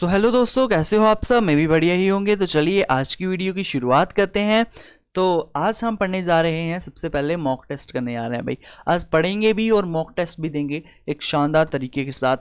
Hello दोस्तों, कैसे हो आप सब। मैं भी बढ़िया ही होंगे। तो चलिए आज की वीडियो की शुरुआत करते हैं। तो आज हम पढ़ने जा रहे हैं, सबसे पहले मॉक टेस्ट करने जा रहे हैं भाई। आज पढ़ेंगे भी और मॉक टेस्ट भी देंगे एक शानदार तरीके के साथ,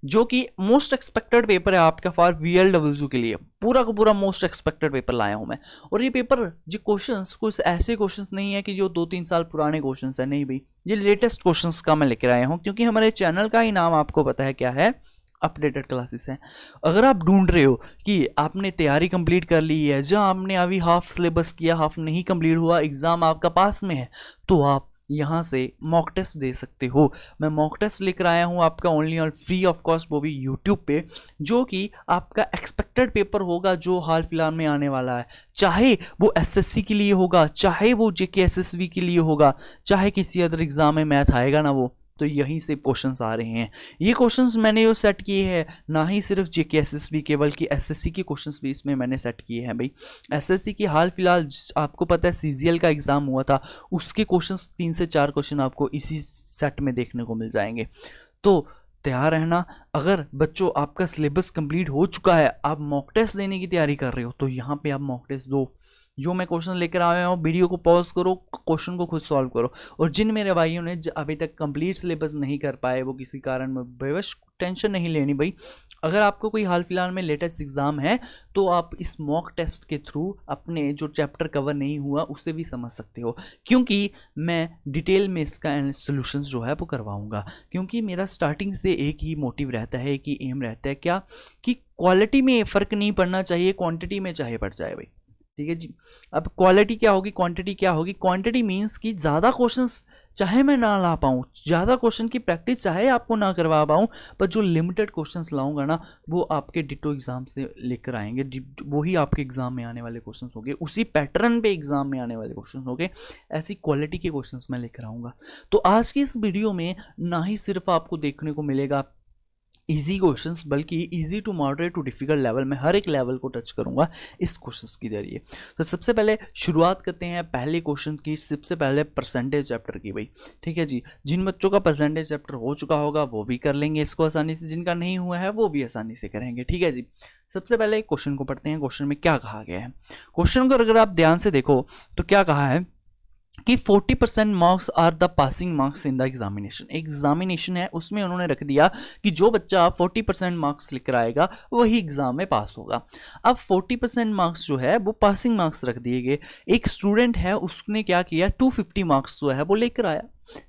जो कि मोस्ट एक्सपेक्टेड पेपर है आपका फॉर VLW के लिए। पूरा का पूरा मोस्ट एक्सपेक्टेड पेपर लाया हूं मैं। और ये पेपर जो क्वेश्चंस कुछ ऐसे क्वेश्चंस नहीं है कि जो 2-3 साल पुराने क्वेश्चंस है, नहीं भाई, ये लेटेस्ट क्वेश्चंस का मैं लेकर आया हूं, क्योंकि हमारे चैनल का ही नाम आपको पता है क्या है, अपडेटेड क्लासेस हैं। अगर आप ढूंढ रहे हो कि आपने तैयारी कंप्लीट कर ली है, जहां आपने अभी हाफ सिलेबस किया, हाफ नहीं कंप्लीट हुआ, एग्जाम आपका पास में है, तो आप यहां से मॉक टेस्ट दे सकते हो। मैं मॉक टेस्ट लेकर आया हूं आपका ओनली और फ्री ऑफ कॉस्ट, वो भी यूट्यूब पे, जो कि आपका एक्सपेक्टेड पेपर होगा जो हाल फिलहाल में आने वाला है। चाहे वो SSC के लिए होगा, चाहे वो JK SSB के लिए होगा, चाहे किसी अदर एग्जाम में मैथ आएगा ना, वो तो यहीं से क्वेश्चंस आ रहे हैं। ये क्वेश्चंस मैंने जो सेट किए हैं, ना ही सिर्फ JK SSB के बल्कि SSC के क्वेश्चंस भी इसमें मैंने सेट किए हैं भाई। SSC की हाल फिलहाल आपको पता है CGL का एग्जाम हुआ था, उसके क्वेश्चंस 3 से 4 क्वेश्चन आपको इसी सेट में देखने को मिल जाएंगे। तो तैयार रहना। अगर बच्चों आपका सिलेबस कंप्लीट हो चुका है, आप मॉक टेस्ट देने की तैयारी कर रहे हो, तो यहाँ पे आप मॉक टेस्ट दो। जो मैं क्वेश्चन लेकर आया हूँ, वीडियो को पॉज करो, क्वेश्चन को खुद सॉल्व करो। और जिन मेरे भाइयों ने अभी तक कंप्लीट सिलेबस नहीं कर पाए, वो किसी कारण में बेवश, टेंशन नहीं लेनी भाई। अगर आपको कोई हाल फिलहाल में लेटेस्ट एग्जाम है, तो आप इस मॉक टेस्ट के थ्रू अपने जो चैप्टर कवर नहीं हुआ उसे भी समझ सकते हो, क्योंकि मैं डिटेल में इसका सोल्यूशंस जो है वो करवाऊंगा। क्योंकि मेरा स्टार्टिंग से एक ही मोटिव रहता है, एक ही एम रहता है, क्या कि क्वालिटी में फ़र्क नहीं पड़ना चाहिए, क्वांटिटी में चाहे पड़ जाए भाई। ठीक है जी। अब क्वालिटी क्या होगी, क्वांटिटी क्या होगी। क्वांटिटी मींस कि ज़्यादा क्वेश्चंस चाहे मैं ना ला पाऊँ, ज़्यादा क्वेश्चन की प्रैक्टिस चाहे आपको ना करवा पाऊँ, पर जो लिमिटेड क्वेश्चंस लाऊंगा ना, वो आपके डिटो एग्जाम से लेकर आएंगे, वही आपके एग्जाम में आने वाले क्वेश्चंस होंगे, उसी पैटर्न पे एग्जाम में आने वाले क्वेश्चंस होंगे। ऐसी क्वालिटी के क्वेश्चंस मैं लेकर आऊँगा। तो आज की इस वीडियो में ना ही सिर्फ आपको देखने को मिलेगा इजी क्वेश्चंस, बल्कि easy to moderate to difficult level में हर एक लेवल को टच करूंगा इस क्वेश्चंस के जरिए। तो सबसे पहले शुरुआत करते हैं पहले क्वेश्चन की, सबसे पहले परसेंटेज चैप्टर की भाई। ठीक है जी। जिन बच्चों का परसेंटेज चैप्टर हो चुका होगा वो भी कर लेंगे इसको आसानी से, जिनका नहीं हुआ है वो भी आसानी से करेंगे। ठीक है जी। सबसे पहले क्वेश्चन को पढ़ते हैं। क्वेश्चन में क्या कहा गया है, क्वेश्चन को अगर आप ध्यान से देखो तो क्या कहा है कि 40% marks are the passing marks in the examination है, उसमें उन्होंने रख दिया कि जो बच्चा 40% मार्क्स लेकर आएगा वही एग्जाम में पास होगा। अब 40% मार्क्स जो है वो पासिंग मार्क्स रख दिए गए। एक स्टूडेंट है, उसने क्या किया, 250 मार्क्स जो है वो लेकर आया।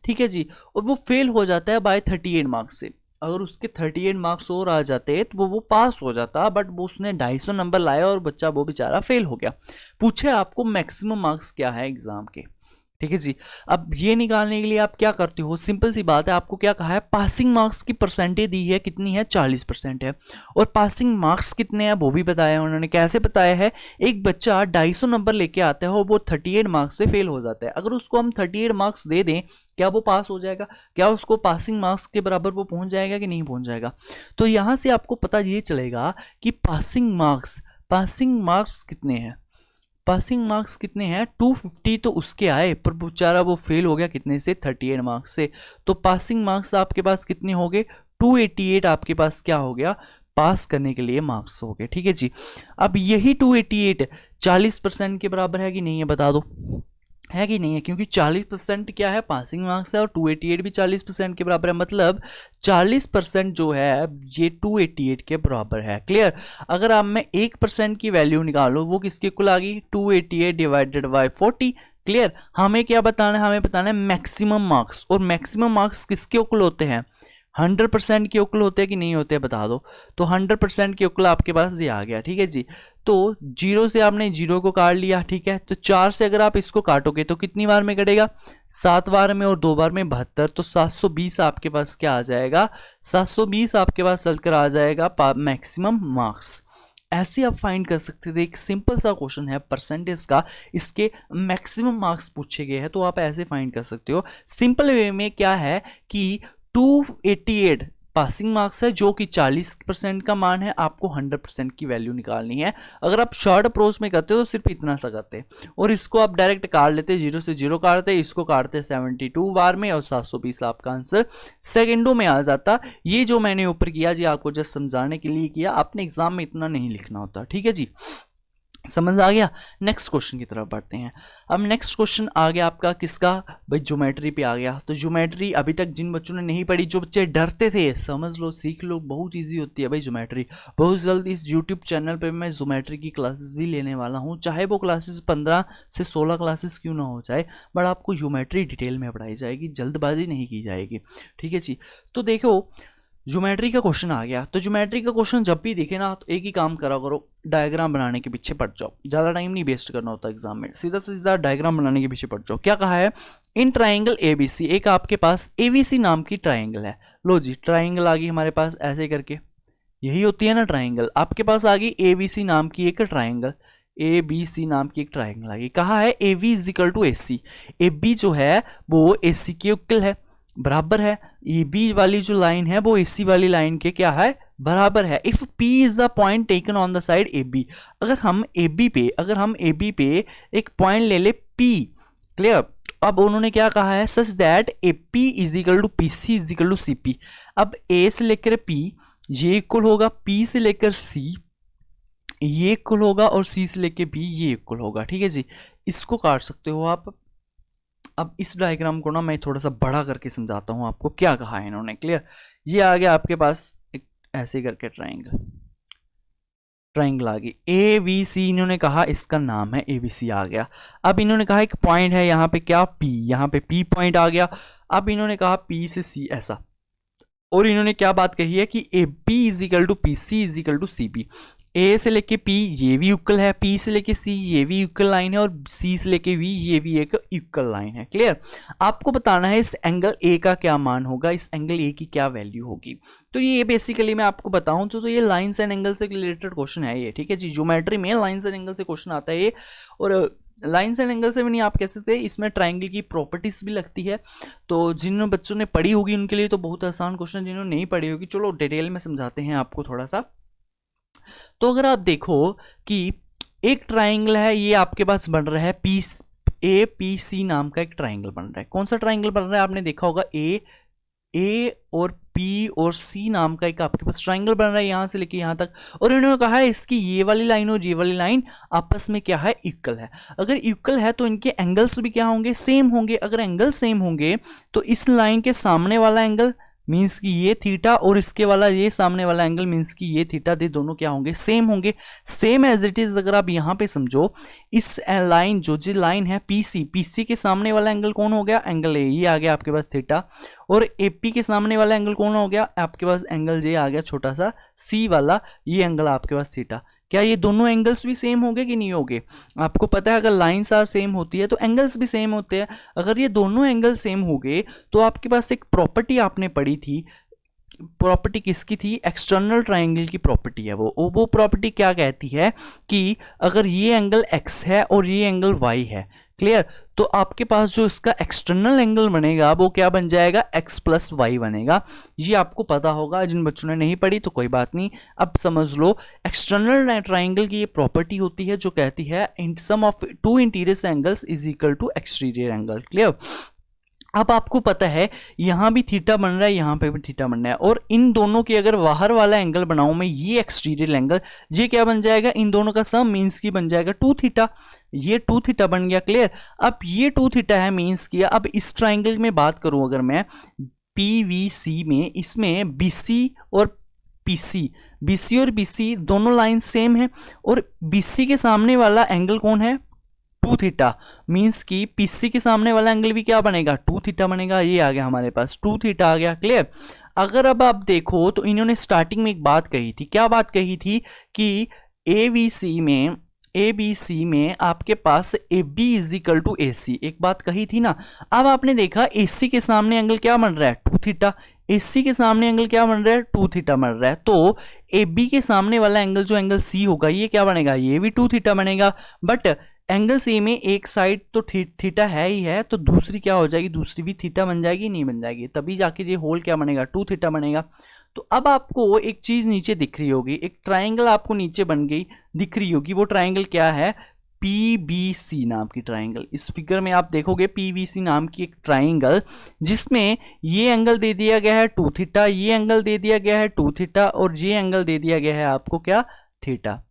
ठीक है जी। और वो फेल हो जाता है बाय 38 मार्क्स से। अगर उसके 38 मार्क्स और आ जाते तो वो पास हो जाता, बट वो उसने 250 नंबर लाया और बच्चा वो बेचारा फेल हो गया। पूछे आपको मैक्सिमम मार्क्स क्या है एग्जाम के। ठीक है जी। अब ये निकालने के लिए आप क्या करते हो, सिंपल सी बात है, आपको क्या कहा है, पासिंग मार्क्स की परसेंटेज दी है, कितनी है, 40% है। और पासिंग मार्क्स कितने हैं वो भी बताया उन्होंने। कैसे बताया है, एक बच्चा 250 नंबर लेके आता है और वो 38 मार्क्स से फेल हो जाता है। अगर उसको हम 38 मार्क्स दे दें, क्या वो पास हो जाएगा, क्या उसको पासिंग मार्क्स के बराबर वो पहुंच जाएगा कि नहीं पहुंच जाएगा। तो यहां से आपको पता ये चलेगा कि पासिंग मार्क्स कितने हैं। पासिंग मार्क्स कितने हैं, 250 तो उसके आए, पर बेचारा वो फेल हो गया कितने से, 38 मार्क्स से। तो पासिंग मार्क्स आपके पास कितने हो गए, 288 आपके पास क्या हो गया, पास करने के लिए मार्क्स हो गए। ठीक है जी। अब यही 288 40% के बराबर है कि नहीं है, बता दो, है कि नहीं है। क्योंकि 40% क्या है, पासिंग मार्क्स है, और 288 भी 40% के बराबर है। मतलब 40% जो है ये 288 के बराबर है। क्लियर। अगर आप में 1% की वैल्यू निकालो, वो किसके इक्वल आ गई, 288 डिवाइडेड बाय 40। क्लियर। हमें क्या बताना है, हमें बताना है मैक्सिमम मार्क्स। और मैक्सिमम मार्क्स किसके इक्वल होते हैं, 100% के इक्वल होते हैं कि नहीं होते, बता दो। तो 100% के इक्वल आपके पास ये आ गया। ठीक है जी। तो 0 से आपने 0 को काट लिया। ठीक है। तो 4 से अगर आप इसको काटोगे तो कितनी बार में कटेगा, 7 बार में, और 2 बार में 72। तो 720 आपके पास क्या आ जाएगा, 720 आपके पास चलकर आ जाएगा मैक्सिमम मार्क्स। ऐसे आप फाइंड कर सकते थे। एक सिंपल सा क्वेश्चन है परसेंटेज का, इसके मैक्सिमम मार्क्स पूछे गए हैं, तो आप ऐसे फाइंड कर सकते हो। सिंपल वे में क्या है कि 288 पासिंग मार्क्स है जो कि 40% का मान है, आपको 100% की वैल्यू निकालनी है। अगर आप शॉर्ट अप्रोच में करते हो तो सिर्फ इतना सा करते हैं और इसको आप डायरेक्ट काट लेते, 0 से 0 काटते, इसको काटते 72 बार में और 720 आपका आंसर सेकेंडों में आ जाता। ये जो मैंने ऊपर किया जी आपको जस्ट समझाने के लिए किया, आपने एग्जाम में इतना नहीं लिखना होता, ठीक है जी, समझ आ गया। नेक्स्ट क्वेश्चन की तरफ बढ़ते हैं। अब नेक्स्ट क्वेश्चन आ गया आपका किसका भाई, ज्योमेट्री पे आ गया। तो ज्योमेट्री अभी तक जिन बच्चों ने नहीं पढ़ी, जो बच्चे डरते थे, समझ लो, सीख लो, बहुत इजी होती है भाई ज्योमेट्री। बहुत जल्द इस यूट्यूब चैनल पे मैं ज्योमेट्री की क्लासेस भी लेने वाला हूँ, चाहे वो क्लासेस 15 से 16 क्लासेस क्यों ना हो जाए, बट आपको ज्योमेट्री डिटेल में पढ़ाई जाएगी, जल्दबाजी नहीं की जाएगी, ठीक है जी। तो देखो ज्योमेट्री का क्वेश्चन आ गया। तो ज्योमेट्री का क्वेश्चन जब भी दिखे ना तो एक ही काम करा करो, डायग्राम बनाने के पीछे पड़ जाओ, ज़्यादा टाइम नहीं वेस्ट करना होता एग्जाम में, सीधा सीधा डायग्राम बनाने के पीछे पड़ जाओ। क्या कहा है, इन ट्राइंगल एबीसी, एक आपके पास एबीसी नाम की ट्राइंगल है। लो जी ट्राइंगल आ गई हमारे पास ऐसे करके, यही होती है ना ट्राइंगल। आपके पास आ गई एबीसी नाम की एक ट्राइंगल, ए बी सी नाम की एक ट्राइंगल आ गई। कहा है A B is equal to A C, A B जो है वो ए सी के इक्वल है, बराबर है। ए बी वाली जो लाइन है वो ए सी वाली लाइन के क्या है, बराबर है। If P is the point taken on the side A B, अगर हम ए बी पे एक पॉइंट ले ले P, क्लियर। अब उन्होंने क्या कहा है, such that A P is equal to P C is equal to C P. अब A से लेकर P ये इक्वल होगा, P से लेकर C ये इक्वल होगा और C से लेकर B ये इक्वल होगा, ठीक है जी। इसको काट सकते हो आप। अब इस डायग्राम को ना मैं थोड़ा सा बड़ा करके समझाता हूँ आपको क्या कहा है इन्होंने, क्लियर। ये आ गया आपके पास एक ऐसे करके ट्राइंगल आ गई, ए बी सी इन्होंने कहा इसका नाम है ए बी सी आ गया। अब इन्होंने कहा एक पॉइंट है यहाँ पे क्या P, यहाँ पे P पॉइंट आ गया। अब इन्होंने कहा P से C ऐसा, और इन्होंने क्या बात कही है कि A B is equal to P C is equal to C B. A से लेके P ये भी इक्वल है, P से लेके C ये भी इक्वल लाइन है और C से लेके V ये भी एक इक्वल लाइन है, क्लियर। आपको बताना है इस एंगल A का क्या मान होगा, इस एंगल A की क्या वैल्यू होगी। तो ये बेसिकली मैं आपको बताऊं तो ये लाइन्स एंड एंगल से रिलेटेड क्वेश्चन है ये, ठीक है जी। ज्योमेट्री में लाइन्स एंड एंगल से क्वेश्चन आता है ये, और लाइन्स एंड एंगल से भी नहीं आप कह सकते, इसमें ट्राइंगल की प्रॉपर्टीज भी लगती है। तो जिन बच्चों ने पढ़ी होगी उनके लिए तो बहुत आसान क्वेश्चन, जिन्होंने नहीं पढ़ी होगी चलो डिटेल में समझाते हैं आपको थोड़ा सा। तो अगर आप देखो कि एक ट्राइंगल है, ये आपके पास बन रहा है पी ए पी सी नाम का एक ट्राइंगल बन रहा है। कौन सा ट्राइंगल बन रहा है, आपने देखा होगा ए और पी और सी नाम का एक आपके पास ट्राइंगल बन रहा है यहां से लेके यहां तक। और इन्होंने कहा है इसकी ये वाली लाइन और ये वाली लाइन आपस में क्या है, इक्वल है। अगर इक्वल है तो इनके एंगल्स भी क्या होंगे, सेम होंगे। अगर एंगल सेम होंगे तो इस लाइन के सामने वाला एंगल मीन्स कि ये थीटा और इसके वाला ये सामने वाला एंगल मीन्स कि ये थीटा, दे दोनों क्या होंगे, सेम होंगे। सेम एज इट इज अगर आप यहाँ पे समझो, इस लाइन जो लाइन है पीसी के सामने वाला एंगल कौन हो गया, एंगल ए, ये आ गया आपके पास थीटा। और एपी के सामने वाला एंगल कौन हो गया आपके पास, एंगल जे आ गया छोटा सा सी वाला, ये एंगल आपके पास थीटा। क्या ये दोनों एंगल्स भी सेम होंगे कि नहीं होंगे, आपको पता है अगर लाइंस आर सेम होती है तो एंगल्स भी सेम होते हैं। अगर ये दोनों एंगल सेम हो गए तो आपके पास एक प्रॉपर्टी आपने पढ़ी थी, प्रॉपर्टी किसकी थी, एक्सटर्नल ट्राइंगल की प्रॉपर्टी है वो प्रॉपर्टी क्या कहती है कि अगर ये एंगल x है और ये एंगल y है, क्लियर, तो आपके पास जो इसका एक्सटर्नल एंगल बनेगा वो क्या बन जाएगा, x प्लस वाई बनेगा। ये आपको पता होगा, जिन बच्चों ने नहीं पढ़ी तो कोई बात नहीं, अब समझ लो। एक्सटर्नल ट्राइंगल की ये प्रॉपर्टी होती है जो कहती है sum of two interior angles is equal to exterior angle, clear. अब आपको पता है यहाँ भी थीटा बन रहा है, यहाँ पे भी थीटा बन रहा है, और इन दोनों की अगर बाहर वाला एंगल बनाऊं मैं, ये एक्सटीरियर एंगल, ये क्या बन जाएगा, इन दोनों का सम मीन्स की बन जाएगा 2 थीटा। ये 2 थीटा बन गया, क्लियर। अब ये 2 थीटा है मीन्स किया। अब इस ट्राइंगल में बात करूं अगर मैं पीवीसी में, इसमें बीसी और बीसी और बीसी दोनों लाइन सेम है, और बीसी के सामने वाला एंगल कौन है, 2 थीटा, मीन्स कि पीसी के सामने वाला एंगल भी क्या बनेगा, 2 थीटा बनेगा। ये आ गया हमारे पास 2 थीटा आ गया, क्लियर। अगर अब आप देखो तो इन्होंने स्टार्टिंग में एक बात कही थी, क्या बात कही थी कि एबीसी में आपके पास A B is equal to A C, एक बात कही थी ना। अब आपने देखा ए सी के सामने एंगल क्या बन रहा है, 2 थीटा, ए सी के सामने एंगल क्या बन रहा है, 2 थीटा बन रहा है। तो ए बी के सामने वाला एंगल जो एंगल सी होगा ये क्या बनेगा, ये भी 2 थीटा बनेगा। बट एंगल सी में एक साइड तो थीटा है ही है, तो दूसरी क्या हो जाएगी, दूसरी भी थीटा बन जाएगी, नहीं बन जाएगी, तभी जाके ये होल क्या बनेगा, 2 थीटा बनेगा। तो अब आपको एक चीज नीचे दिख रही होगी, एक ट्राइंगल आपको नीचे बन गई दिख रही होगी, वो ट्राइंगल क्या है, पीबीसी नाम की ट्राइंगल। इस फिगर में आप देखोगे पीबीसी नाम की एक ट्राइंगल, जिसमें ये एंगल दे दिया गया है 2 थीटा, ये एंगल दे दिया गया है 2 थीटा, और ये एंगल दे दिया गया है आपको क्या, थीटा।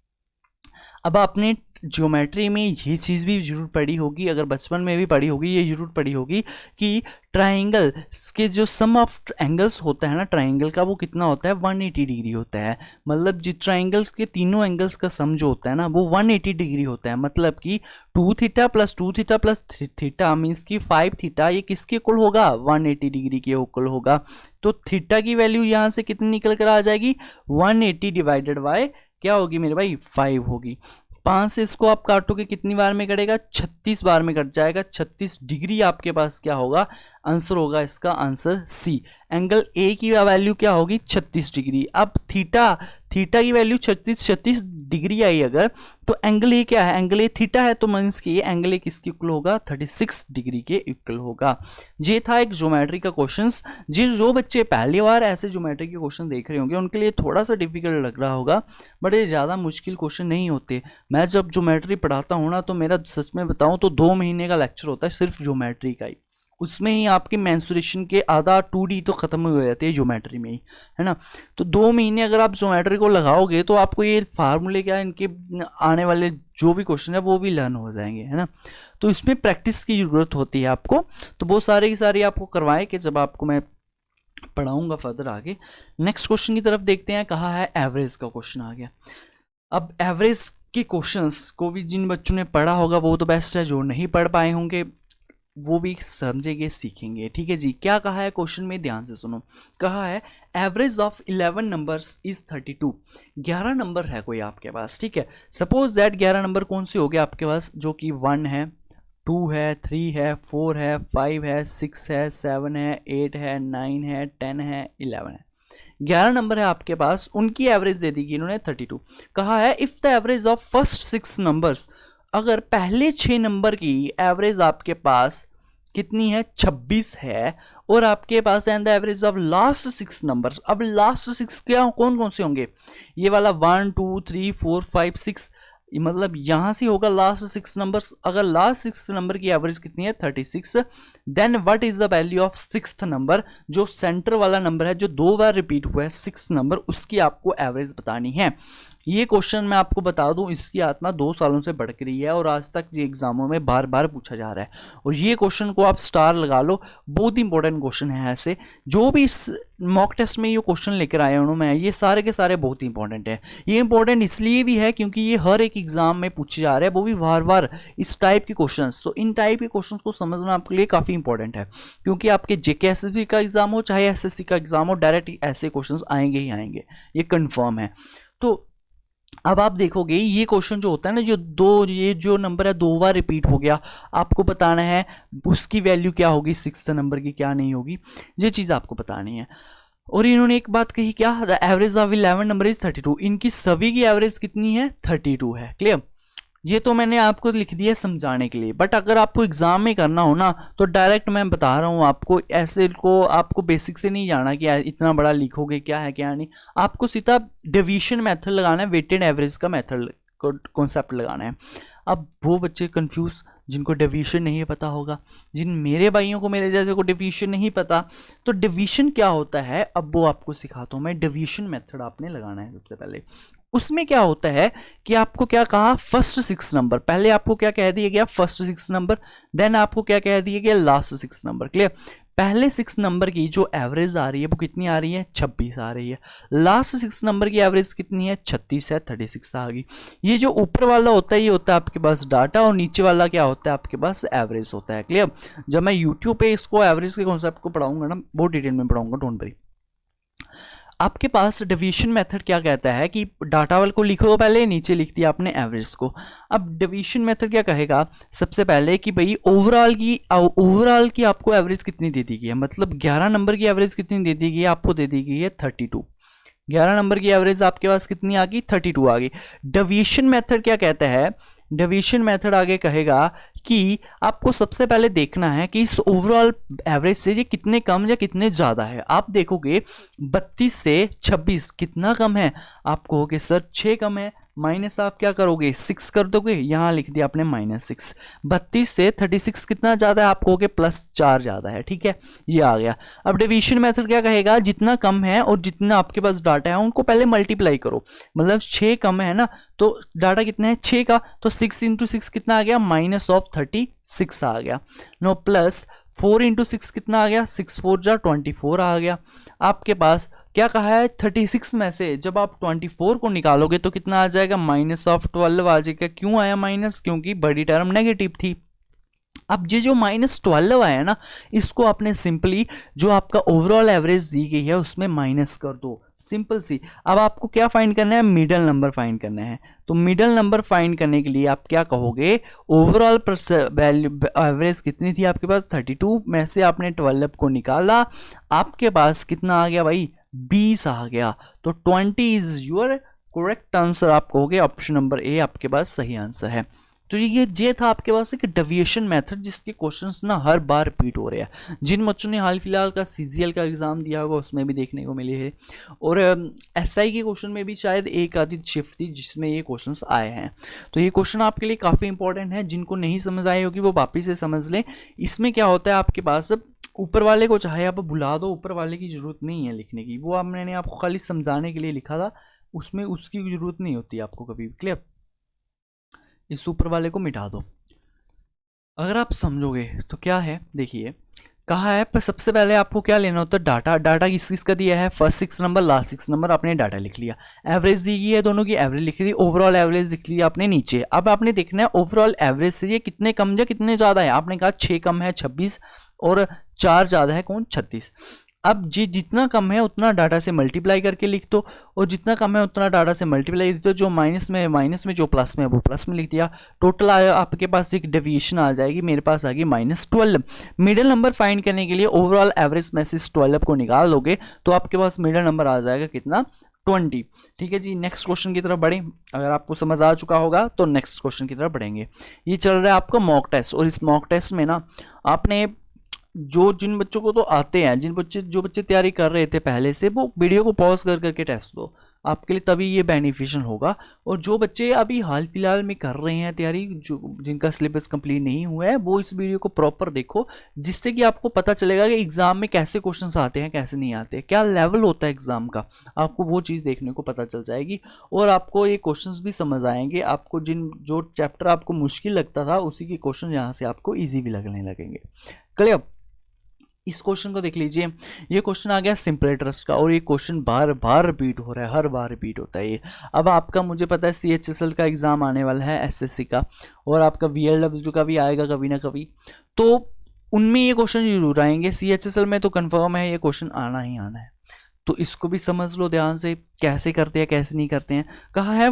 अब आपने ज्योमेट्री में ये चीज़ भी जरूर पढ़ी होगी, अगर बचपन में भी पढ़ी होगी, ये जरूर पढ़ी होगी कि ट्राइंगल के जो सम ऑफ एंगल्स होता है ना ट्राइंगल का, वो कितना होता है, 180 डिग्री होता है। मतलब जिस ट्राइंगल्स के तीनों एंगल्स का सम जो होता है ना, वो 180 डिग्री होता है। मतलब कि 2 theta plus 2 theta plus theta means कि 5 थीटा, ये किसके इक्वल होगा, 180 डिग्री के इक्वल होगा। तो थीटा की वैल्यू यहाँ से कितनी निकल कर आ जाएगी, 180 डिवाइडेड बाय क्या होगी मेरे भाई, 5 होगी। 5 से इसको आप काटोगे कितनी बार में कटेगा, 36 बार में कट जाएगा। 36 डिग्री आपके पास क्या होगा, आंसर होगा इसका आंसर सी। एंगल ए की वैल्यू क्या होगी, 36 डिग्री। अब थीटा की वैल्यू 36 डिग्री आई अगर, तो एंगल ए क्या है, एंगल ए थीटा है, तो मीन्स कि एंगल ए किसके इक्वल होगा, 36 डिग्री के इक्वल होगा। ये था एक ज्योमेट्री का क्वेश्चंस। जो बच्चे पहली बार ऐसे ज्योमेट्री के क्वेश्चन देख रहे होंगे उनके लिए थोड़ा सा डिफिकल्ट लग रहा होगा, बट ये ज़्यादा मुश्किल क्वेश्चन नहीं होते। मैं जब ज्योमेट्री पढ़ाता हूँ ना, तो मेरा सच में बताऊँ तो 2 महीने का लेक्चर होता है सिर्फ ज्योमेट्री का ही। उसमें ही आपके मेंसुरेशन के आधा 2D तो खत्म हो जाती है ज्योमेट्री में ही, है ना। तो 2 महीने अगर आप ज्योमेट्री को लगाओगे तो आपको ये फार्मूले क्या इनके आने वाले जो भी क्वेश्चन है वो भी लर्न हो जाएंगे, है ना। तो इसमें प्रैक्टिस की ज़रूरत होती है आपको, तो वो सारे की सारी आपको करवाएं कि जब आपको मैं पढ़ाऊँगा फर्दर आगे। नेक्स्ट क्वेश्चन की तरफ देखते हैं, कहा है एवरेज का क्वेश्चन आ गया। अब एवरेज के क्वेश्चंस को भी जिन बच्चों ने पढ़ा होगा वो तो बेस्ट है, जो नहीं पढ़ पाए होंगे वो भी समझेंगे सीखेंगे, ठीक है जी। क्या कहा है क्वेश्चन में, ध्यान से सुनो। कहा है average of 11 numbers is 32। 11 number है कोई आपके पास, ठीक है। सपोज दैट 11 नंबर कौन से हो गए आपके पास, जो कि 1 है, 2 है, 3 है, 4 है, 5 है, 6 है, 7 है, 8 है, 9 है, 10 है, 11 है। 11 नंबर है आपके पास, उनकी एवरेज दे दी इन्होंने 32। कहा है if the average of first 6 numbers, अगर पहले 6 नंबर की एवरेज आपके पास कितनी है, 26 है, और आपके पास and the average of last 6 number. अब लास्ट 6 क्या कौन कौन से होंगे, ये वाला 1 2 3 4 5 6, मतलब यहां से होगा लास्ट 6 नंबर्स। अगर लास्ट 6 नंबर की एवरेज कितनी है, 36, then what is the value of 6th number, जो सेंटर वाला नंबर है जो 2 बार रिपीट हुआ है 6 नंबर, उसकी आपको एवरेज बतानी है। ये क्वेश्चन मैं आपको बता दूं, इसकी आत्मा 2 सालों से भड़क रही है और आज तक ये एग्जामों में बार बार पूछा जा रहा है, और ये क्वेश्चन को आप स्टार लगा लो, बहुत इंपॉर्टेंट क्वेश्चन है। ऐसे जो भी इस मॉक टेस्ट में ये क्वेश्चन लेकर आए उन्होंने, ये सारे के सारे बहुत इंपॉर्टेंट है। ये इंपॉर्टेंट इसलिए भी है क्योंकि ये हर एक एग्जाम में पूछे जा रहे हैं, वो भी बार बार इस टाइप के क्वेश्चन। तो इन टाइप के क्वेश्चन को समझना आपके लिए काफ़ी इंपॉर्टेंट है, क्योंकि आपके जेके एसएसबी का एग्जाम हो चाहे एसएससी का एग्जाम हो, डायरेक्ट ऐसे क्वेश्चन आएंगे ही आएंगे, ये कन्फर्म है। तो अब आप देखोगे ये क्वेश्चन जो होता है ना, ये जो नंबर है 2 बार रिपीट हो गया, आपको बताना है उसकी वैल्यू क्या होगी, 6th नंबर की क्या नहीं होगी, ये चीज़ आपको बतानी है। और इन्होंने एक बात कही क्या, the average of 11 number is 32। इनकी सभी की एवरेज कितनी है, 32 है। क्लियर, ये तो मैंने आपको लिख दिया समझाने के लिए, बट अगर आपको एग्जाम में करना हो ना तो डायरेक्ट मैं बता रहा हूँ आपको, ऐसे को आपको बेसिक से नहीं जाना कि इतना बड़ा लिखोगे क्या है क्या नहीं, आपको सीधा डिवीजन मेथड लगाना है, वेटेड एवरेज का मेथड कॉन्सेप्ट लगाना है। अब वो बच्चे कंफ्यूज जिनको डिवीजन नहीं पता होगा, जिन मेरे भाइयों को मेरे जैसे को डिवीजन नहीं पता, तो डिवीजन क्या होता है अब वो आपको सिखाता हूँ मैं। डिवीजन मेथड आपने लगाना है सबसे पहले। उसमें क्या होता है कि आपको क्या कहा, फर्स्ट 6 नंबर, पहले आपको क्या कह दिया गया, फर्स्ट 6 नंबर, देन आपको क्या कह दिया गया, लास्ट 6 नंबर। क्लियर, पहले 6 नंबर की जो एवरेज आ रही है वो कितनी आ रही है, 26 आ रही है। लास्ट 6 नंबर की एवरेज कितनी है, 36 है, 36 आ गई। ये जो ऊपर वाला होता है ये होता है आपके पास डाटा, और नीचे वाला क्या होता है आपके पास एवरेज होता है। क्लियर, जब मैं यूट्यूब पे इसको एवरेज के कॉन्सेप्ट को पढ़ाऊंगा ना, बहुत डिटेल में पढ़ाऊंगा, डोंट वरी। आपके पास डिवीजन मेथड क्या कहता है कि डाटा वाल को लिखो, पहले नीचे लिख दिया आपने एवरेज को। अब डिवीजन मेथड क्या कहेगा, सबसे पहले कि भाई ओवरऑल की आपको एवरेज कितनी दे दी गई है, मतलब 11 नंबर की एवरेज कितनी दे दी गई है, आपको दे दी गई है 32। 11 नंबर की एवरेज आपके पास कितनी आ गई, 32 आ गई। डिवीजन मेथड क्या कहता है, डेविएशन मेथड आगे कहेगा कि आपको सबसे पहले देखना है कि इस ओवरऑल एवरेज से ये कितने कम या कितने ज़्यादा है। आप देखोगे 32 से 26 कितना कम है, आप कहोगे सर 6 कम है, माइनस आप क्या करोगे 6 कर दोगे, यहाँ लिख दिया आपने -6। 32 से 36 कितना ज़्यादा है, आप कहोगे +4 ज़्यादा है, ठीक है, ये आ गया। अब डिवीजन मेथड क्या कहेगा, जितना कम है और जितना आपके पास डाटा है उनको पहले मल्टीप्लाई करो। मतलब 6 कम है ना, तो डाटा कितना है 6 का, तो 6 × 6 कितना आ गया -36 आ गया। नो प्लस 4 × 6 कितना आ गया, 6 4 जा 24 आ गया। आपके पास क्या कहा है 36 में से जब आप 24 को निकालोगे तो कितना आ जाएगा -12 आ जाएगा। क्यों आया माइनस, क्योंकि बड़ी टर्म नेगेटिव थी। अब ये जो -12 आया ना, इसको आपने सिंपली जो आपका ओवरऑल एवरेज दी गई है उसमें माइनस कर दो, सिंपल सी। अब आपको क्या फाइंड करना है, मिडल नंबर फाइंड करना है। तो मिडल नंबर फाइंड करने के लिए आप क्या कहोगे, ओवरऑल वैल्यू एवरेज कितनी थी आपके पास 32 में से आपने 12 को निकाला, आपके पास कितना आ गया भाई 20 आ गया। तो 20 इज योर करेक्ट आंसर, आप कहोगे ऑप्शन नंबर ए आपके पास सही आंसर है। तो ये था आपके पास एक डेविएशन मेथड जिसके क्वेश्चंस ना हर बार रिपीट हो रहे हैं। जिन बच्चों ने हाल फिलहाल का सीजीएल का एग्जाम दिया होगा उसमें भी देखने को मिले हैं, और एसआई के क्वेश्चन में भी शायद एक आधी शिफ्ट थी जिसमें ये क्वेश्चंस आए हैं। तो ये क्वेश्चन आपके लिए काफ़ी इंपॉर्टेंट है, जिनको नहीं समझ आई होगी वो वापिस से समझ लें। इसमें क्या होता है आपके पास, ऊपर वाले को चाहे आप बुला दो, ऊपर वाले की ज़रूरत नहीं है लिखने की, वो मैंने आपको खाली समझाने के लिए लिखा था, उसमें उसकी जरूरत नहीं होती आपको कभी भी। क्लियर, इस ऊपर वाले को मिटा दो। अगर आप समझोगे तो क्या है, देखिए कहा है पर सबसे पहले आपको क्या लेना होता है, डाटा। डाटा किस किस का दिया है, फर्स्ट 6 नंबर लास्ट 6 नंबर आपने डाटा लिख लिया, एवरेज दी गई है दोनों की एवरेज लिख ली, ओवरऑल एवरेज लिख लिया आपने नीचे। अब आपने देखना है ओवरऑल एवरेज से ये कितने कम या कितने ज़्यादा है। आपने कहा 6 कम है 26 और 4 ज़्यादा है कौन 36। अब जी जितना कम है उतना डाटा से मल्टीप्लाई करके लिख दो, और जितना कम है उतना डाटा से मल्टीप्लाई लिख दो, जो माइनस में है माइनस में, जो प्लस में है वो प्लस में लिख दिया। टोटल आया आपके पास एक डेविएशन आ जाएगी, मेरे पास आ गई -12। मिडिल नंबर फाइंड करने के लिए ओवरऑल एवरेज में से 12 को निकाल लोगे तो आपके पास मिडिल नंबर आ जाएगा कितना 20। ठीक है जी, नेक्स्ट क्वेश्चन की तरफ बढ़ें। अगर आपको समझ आ चुका होगा तो नेक्स्ट क्वेश्चन की तरफ बढ़ेंगे। ये चल रहा है आपका मॉक टेस्ट, और इस मॉक टेस्ट में ना आपने जिन बच्चों को तो आते हैं, जो बच्चे तैयारी कर रहे थे पहले से, वो वीडियो को पॉज कर करके टेस्ट दो, आपके लिए तभी ये बेनिफिशियल होगा। और जो बच्चे अभी हाल फिलहाल में कर रहे हैं तैयारी, जिनका सिलेबस कंप्लीट नहीं हुआ है, वो इस वीडियो को प्रॉपर देखो, जिससे कि आपको पता चलेगा कि एग्जाम में कैसे क्वेश्चंस आते हैं कैसे नहीं आते, क्या लेवल होता है एग्जाम का, आपको वो चीज़ देखने को पता चल जाएगी। और आपको ये क्वेश्चंस भी समझ आएंगे, आपको जो चैप्टर आपको मुश्किल लगता था उसी के क्वेश्चन यहाँ से आपको ईजी भी लगने लगेंगे। क्लियर, इस क्वेश्चन को देख लीजिए। ये क्वेश्चन आ गया सिंपल इंटरेस्ट का, और ये क्वेश्चन बार बार रिपीट हो रहा है, हर बार रिपीट होता है ये। अब आपका मुझे पता है CHSL का एग्ज़ाम आने वाला है, SSC का, और आपका VLW का भी आएगा कभी ना कभी, तो उनमें ये क्वेश्चन जरूर आएंगे। CHSL में तो कन्फर्म है ये क्वेश्चन आना ही आना है, तो इसको भी समझ लो ध्यान से, कैसे करते हैं कैसे नहीं करते हैं। कहा है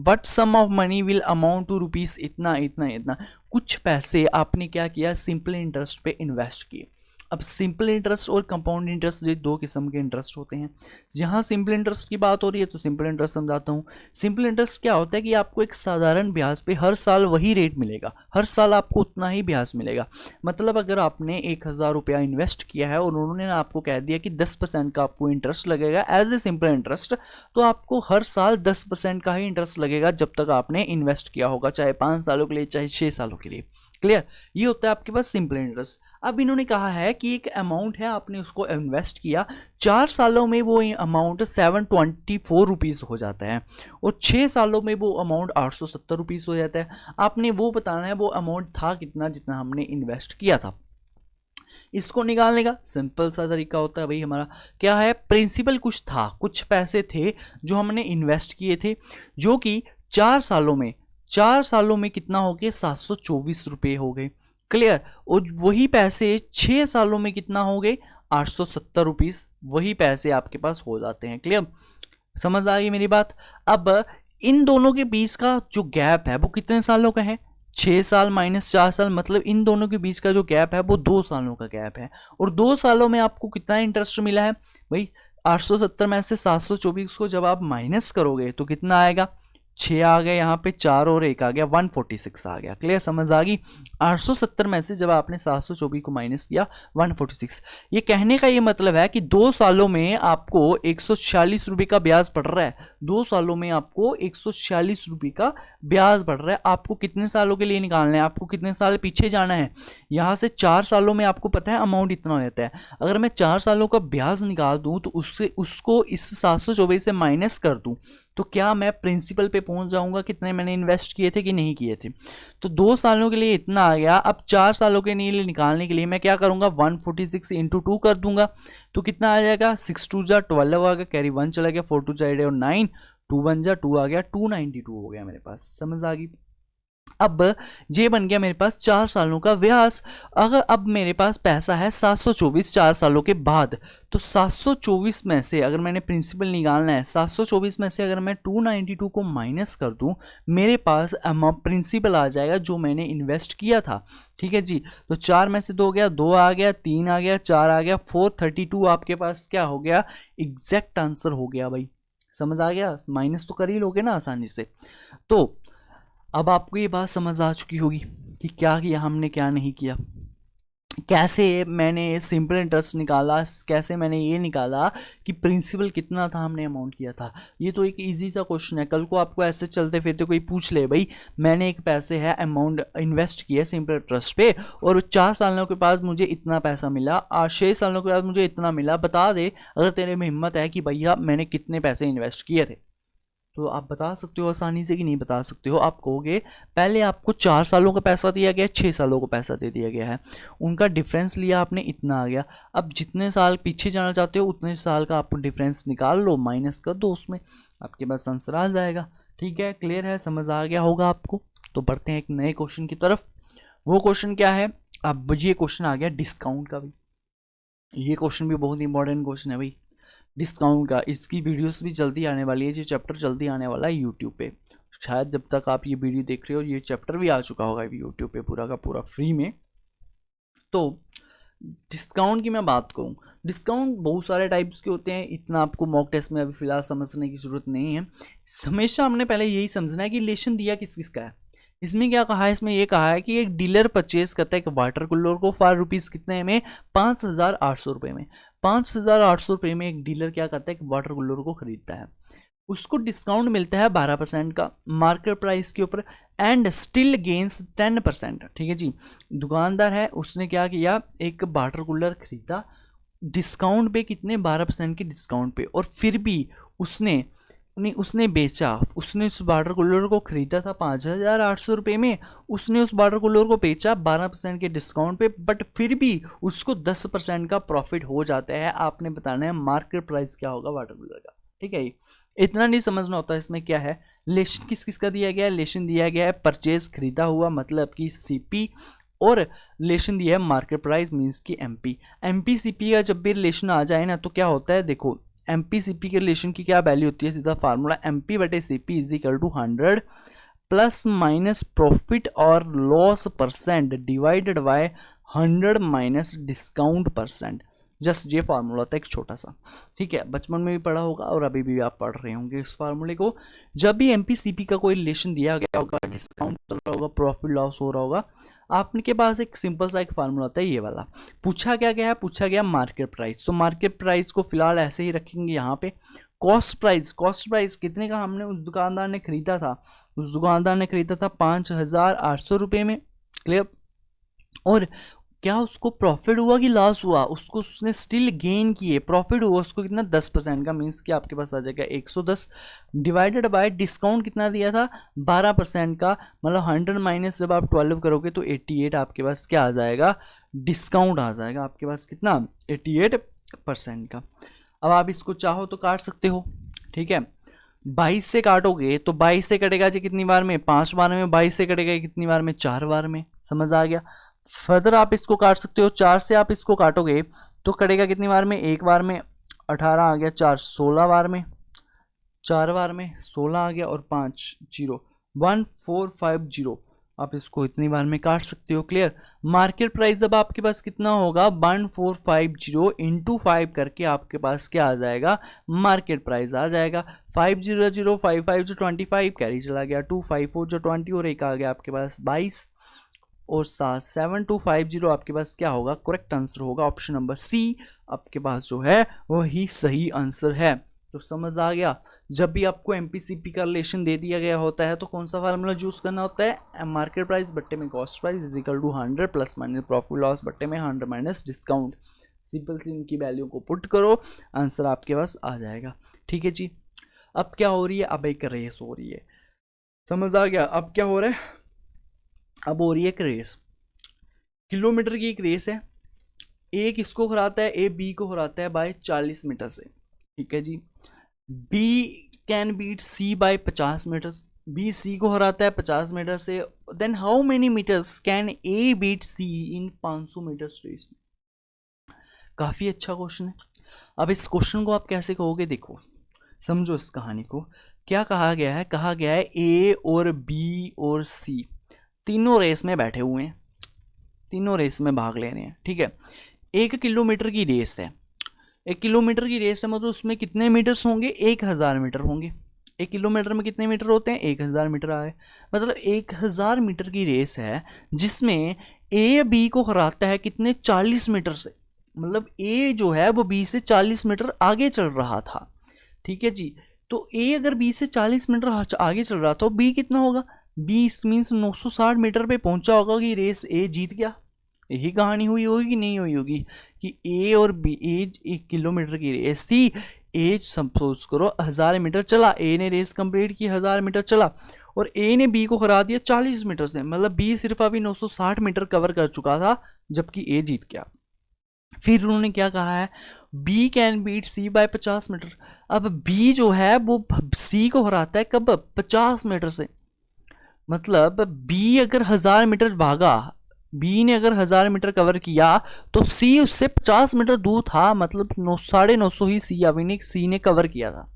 what sum of money will amount to rupees इतना इतना इतना। कुछ पैसे आपने क्या किया, सिंपल इंटरेस्ट पे इन्वेस्ट किए। अब सिंपल इंटरेस्ट और कंपाउंड इंटरेस्ट ये दो किस्म के इंटरेस्ट होते हैं। यहाँ सिंपल इंटरेस्ट की बात हो रही है तो सिंपल इंटरेस्ट समझाता हूँ। सिंपल इंटरेस्ट क्या होता है कि आपको एक साधारण ब्याज पे हर साल वही रेट मिलेगा, हर साल आपको उतना ही ब्याज मिलेगा। मतलब अगर आपने 1000 रुपया इन्वेस्ट किया है और उन्होंने आपको कह दिया कि 10% का आपको इंटरेस्ट लगेगा एज ए सिंपल इंटरेस्ट, तो आपको हर साल 10% का ही इंटरेस्ट लगेगा जब तक आपने इन्वेस्ट किया होगा, चाहे 5 सालों के लिए चाहे 6 सालों के लिए। क्लियर, ये होता है आपके पास सिंपल इंटरेस्ट। अब इन्होंने कहा है कि एक अमाउंट है, आपने उसको इन्वेस्ट किया, 4 सालों में वो अमाउंट 724 रुपीज़ हो जाता है, और 6 सालों में वो अमाउंट 870 रुपीज़ हो जाता है। आपने वो बताना है वो अमाउंट था कितना जितना हमने इन्वेस्ट किया था। इसको निकालने का सिंपल सा तरीका होता है भाई, हमारा क्या है, प्रिंसिपल कुछ था, कुछ पैसे थे जो हमने इन्वेस्ट किए थे, जो कि 4 सालों में कितना हो गए 724 रुपये हो गए। क्लियर, और वही पैसे 6 सालों में कितना हो गए 870 रुपीज़, वही पैसे आपके पास हो जाते हैं। क्लियर, समझ आ गई मेरी बात। अब इन दोनों के बीच का जो गैप है वो कितने सालों का है, 6 साल माइनस 4 साल, मतलब इन दोनों के बीच का जो गैप है वो 2 सालों का गैप है। और 2 सालों में आपको कितना इंटरेस्ट मिला है भाई, 870 में से 724 को जब आप माइनस करोगे तो कितना आएगा 6 आ गया, यहाँ पे 4 और 1 आ गया, 146 आ गया। क्लियर, समझ आ गई। 870 में से जब आपने 724 को माइनस किया 146। ये कहने का ये मतलब है कि 2 सालों में आपको 146 रुपये का ब्याज पड़ रहा है। 2 सालों में आपको 146 रुपये का ब्याज पड़ रहा है। आपको कितने सालों के लिए निकालना है, आपको कितने साल पीछे जाना है, यहाँ से 4 सालों में आपको पता है अमाउंट इतना हो जाता है। अगर मैं 4 सालों का ब्याज निकाल दूँ तो उसको इस 724 से माइनस कर दूँ तो क्या मैं प्रिंसिपल पे पहुंच जाऊंगा कितने मैंने इन्वेस्ट किए थे कि नहीं किए थे। तो 2 सालों के लिए इतना आ गया। अब 4 सालों के लिए निकालने के लिए मैं क्या करूंगा, 146 इंटू 2 कर दूंगा तो कितना आ जाएगा, 6 2 जा 12 आ गया, कैरी 1 चला गया, 4 2 जा 8 और 9, 2 1 जा 2 आ गया, 292 हो गया मेरे पास। समझ आ गई। अब ये बन गया मेरे पास 4 सालों का ब्याज। अगर अब मेरे पास पैसा है 724 4 सालों के बाद, तो 724 में से अगर मैंने प्रिंसिपल निकालना है, 724 में से अगर मैं 292 को माइनस कर दूं, मेरे पास अमाउंट प्रिंसिपल आ जाएगा जो मैंने इन्वेस्ट किया था। ठीक है जी। तो 4 में से 2 गया, 2 आ गया, 3 आ गया, 4 आ गया, 432 आपके पास क्या हो गया, एग्जैक्ट आंसर हो गया भाई। समझ आ गया। माइनस तो कर ही लोगे ना आसानी से। तो अब आपको ये बात समझ आ चुकी होगी कि क्या किया हमने, क्या नहीं किया, कैसे मैंने सिंपल इंटरेस्ट निकाला, कैसे मैंने ये निकाला कि प्रिंसिपल कितना था हमने अमाउंट किया था। ये तो एक इजी सा क्वेश्चन है। कल को आपको ऐसे चलते फिरते कोई पूछ ले, भाई मैंने एक पैसे है अमाउंट इन्वेस्ट किया सिंपल इंटरेस्ट पे और 4 सालों के बाद मुझे इतना पैसा मिला, 6 सालों के बाद मुझे इतना मिला, बता दे अगर तेरे में हिम्मत है कि भैया मैंने कितने पैसे इन्वेस्ट किए थे। तो आप बता सकते हो आसानी से कि नहीं बता सकते हो। आप कहोगे पहले आपको 4 सालों का पैसा दिया गया, 6 सालों का पैसा दे दिया गया है, उनका डिफरेंस लिया आपने, इतना आ गया। अब जितने साल पीछे जाना चाहते हो उतने साल का आप डिफरेंस निकाल लो, माइनस कर दो, उसमें आपके पास आंसर आ जाएगा। ठीक है, क्लियर है, समझ आ गया होगा आपको। तो बढ़ते हैं एक नए क्वेश्चन की तरफ। वो क्वेश्चन क्या है, अब ये क्वेश्चन आ गया डिस्काउंट का भी। ये क्वेश्चन भी बहुत इंपॉर्टेंट क्वेश्चन है भाई, डिस्काउंट का। इसकी वीडियोस भी जल्दी आने वाली है, ये चैप्टर जल्दी आने वाला है यूट्यूब पे। शायद जब तक आप ये वीडियो देख रहे हो ये चैप्टर भी आ चुका होगा यूट्यूब पे पूरा का पूरा फ्री में। तो डिस्काउंट की मैं बात करूँ, डिस्काउंट बहुत सारे टाइप्स के होते हैं, इतना आपको मॉक टेस्ट में अभी फिलहाल समझने की ज़रूरत नहीं है। हमेशा हमने पहले यही समझना है कि रिलेशन दिया किस किस का है। इसमें क्या कहा है, इसमें ये कहा है कि एक डीलर परचेज करता है एक वाटर कूलर को ₹5 कितने में, 5,800 रुपये में। 5,800 रुपये में एक डीलर क्या करता है, एक वाटर कूलर को खरीदता है। उसको डिस्काउंट मिलता है 12% का मार्केट प्राइस के ऊपर एंड स्टिल गेन्स 10%। ठीक है जी। दुकानदार है, उसने क्या किया, एक वाटर कूलर खरीदा डिस्काउंट पे, कितने, 12% के डिस्काउंट पे, और फिर भी उसने बेचा। उसने उस वाटर कूलर को खरीदा था 5,800 रुपये में, उसने उस वाटर कूलर को बेचा 12% के डिस्काउंट पे, बट फिर भी उसको 10% का प्रॉफिट हो जाता है। आपने बताना है मार्केट प्राइस क्या होगा वाटर कूलर का। ठीक है, इतना नहीं समझना होता। इसमें क्या है, रिलेशन किस किस का दिया गया है, रिलेशन दिया गया है परचेज खरीदा हुआ मतलब कि सीपी, और रिलेशन दिया है मार्केट प्राइस मींस की एमपी। एमपी सीपी का जब भी रिलेशन आ जाए ना तो क्या होता है, देखो एमपी सीपी के रिलेशन की क्या वैल्यू होती है, सीधा फार्मूला एमपी बटे CP is equal to 100 plus minus profit और loss percent divided by 100 minus discount percent. Just ये फार्मूला होता है एक छोटा सा। ठीक है, बचपन में भी पढ़ा होगा और अभी भी आप पढ़ रहे होंगे इस फार्मूले को। जब भी एमपी सीपी का कोई रिलेशन दिया गया होगा, डिस्काउंट चल रहा होगा, प्रॉफिट लॉस हो रहा होगा, आपके पास एक सिंपल सा एक फार्मूला होता है ये वाला। पूछा क्या गया है, पूछा गया मार्केट प्राइस। तो मार्केट प्राइस को फिलहाल ऐसे ही रखेंगे यहाँ पे। कॉस्ट प्राइस कितने का हमने उस दुकानदार ने खरीदा था, उस दुकानदार ने खरीदा था 5,800 रुपये में। क्लियर। और क्या उसको प्रॉफिट हुआ कि लॉस हुआ, उसको उसने स्टिल गेन किए, प्रॉफिट हुआ उसको कितना, 10% का, मीन्स कि आपके पास आ जाएगा 110 डिवाइडेड बाय डिस्काउंट कितना दिया था 12% का, मतलब 100 माइनस जब आप 12 करोगे तो 88 आपके पास क्या आ जाएगा, डिस्काउंट आ जाएगा आपके पास कितना, 88% का। अब आप इसको चाहो तो काट सकते हो। ठीक है, 22 से काटोगे तो 22 से कटेगा जी कितनी बार में, 5 बार में। 22 से कटेगा कितनी बार में, 4 बार में। समझ आ गया। फर्दर आप इसको काट सकते हो, 4 से आप इसको काटोगे तो कटेगा कितनी बार में, 1 बार में। 18 आ गया, 4 16 बार में, 4 बार में 16 आ गया, और 5 0 1450 आप इसको इतनी बार में काट सकते हो। क्लियर। मार्केट प्राइस अब आपके पास कितना होगा, 1450 इंटू 5 करके आपके पास क्या आ जाएगा, मार्केट प्राइस आ जाएगा। 500 55 जो 25 कैरी चला गया, 254 जो 20 और एक आ गया आपके पास 22 और 7 7250 आपके पास क्या होगा, करेक्ट आंसर होगा ऑप्शन नंबर सी आपके पास जो है वही सही आंसर है। तो समझ आ गया। जब भी आपको एमपीसीपी का रिलेशन दे दिया गया होता है तो कौन सा फार्मूला यूज करना होता है, मार्केट प्राइस बट्टे में cost price is equal to 100 plus minus profit loss बट्टे में 100 माइनस डिस्काउंट। सिंपल सी इनकी वैल्यू को पुट करो, आंसर आपके पास आ जाएगा। ठीक है जी। अब क्या हो रही है, अब एक रेस हो रही है, समझ आ गया। अब क्या हो रहा है, अब हो रही है एक रेस, किलोमीटर की एक रेस है। ए किसको हराता है, ए बी को हराता है बाय 40 मीटर से। ठीक है जी। B can beat C by 50 metres, B C को हराता है 50 मीटर से। Then how many metres can A beat C in 500 metres race. काफी अच्छा क्वेश्चन है। अब इस क्वेश्चन को आप कैसे कहोगे, देखो समझो इस कहानी को। क्या कहा गया है, कहा गया है ए और बी और सी तीनों रेस में बैठे हुए हैं, तीनों रेस में भाग ले रहे हैं। ठीक है। 1 किलोमीटर की रेस है, 1 किलोमीटर की रेस है, मतलब उसमें कितने मीटर्स होंगे, 1000 मीटर होंगे। 1 किलोमीटर में कितने मीटर होते हैं, 1000 मीटर आए, मतलब 1000 मीटर की रेस है जिसमें ए बी को हराता है कितने, 40 मीटर से। मतलब ए जो है वो बी से 40 मीटर आगे चल रहा था। ठीक है जी। तो ए अगर बी से 40 मीटर आगे चल रहा था, बी कितना होगा, बी मीन्स 960 मीटर पे पहुंचा होगा कि रेस ए जीत गया। यही कहानी हुई होगी कि नहीं हुई होगी, कि ए और बी, ए 1 किलोमीटर की रेस थी, ए सपोज करो 1000 मीटर चला, ए ने रेस कंप्लीट की 1000 मीटर चला और ए ने बी को हरा दिया 40 मीटर से, मतलब बी सिर्फ अभी 960 मीटर कवर कर चुका था जबकि ए जीत गया। फिर उन्होंने क्या कहा है, B can beat C by 50 metre. अब बी जो है वो सी को हराता है कब, 50 मीटर से। मतलब बी अगर 1000 मीटर भागा, बी ने अगर 1000 मीटर कवर किया तो सी उससे 50 मीटर दूर था, मतलब 950 ही सी ने कवर किया था।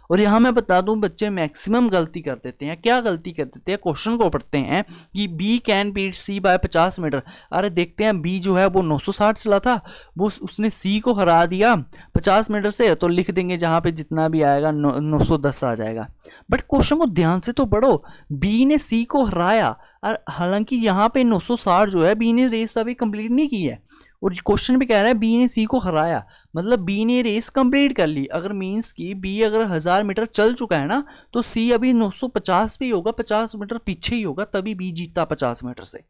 और यहाँ मैं बता दूं बच्चे मैक्सिमम गलती कर देते हैं। क्या गलती कर देते हैं, क्वेश्चन को पढ़ते हैं कि B can beat C by 50 metre. अरे देखते हैं बी जो है वो 960 चला था, वो उसने सी को हरा दिया 50 मीटर से, तो लिख देंगे जहाँ पे जितना भी आएगा 910 आ जाएगा। बट क्वेश्चन को ध्यान से तो पढ़ो, बी ने सी को हराया और हालांकि यहाँ पे 960 जो है बी ने रेस अभी कंप्लीट नहीं की है, और क्वेश्चन भी कह रहा है बी ने सी को हराया, मतलब बी ने रेस कंप्लीट कर ली। अगर मींस कि बी अगर 1000 मीटर चल चुका है ना, तो सी अभी 950 पे ही होगा, 50 मीटर पीछे ही होगा, तभी बी जीतता 50 मीटर से।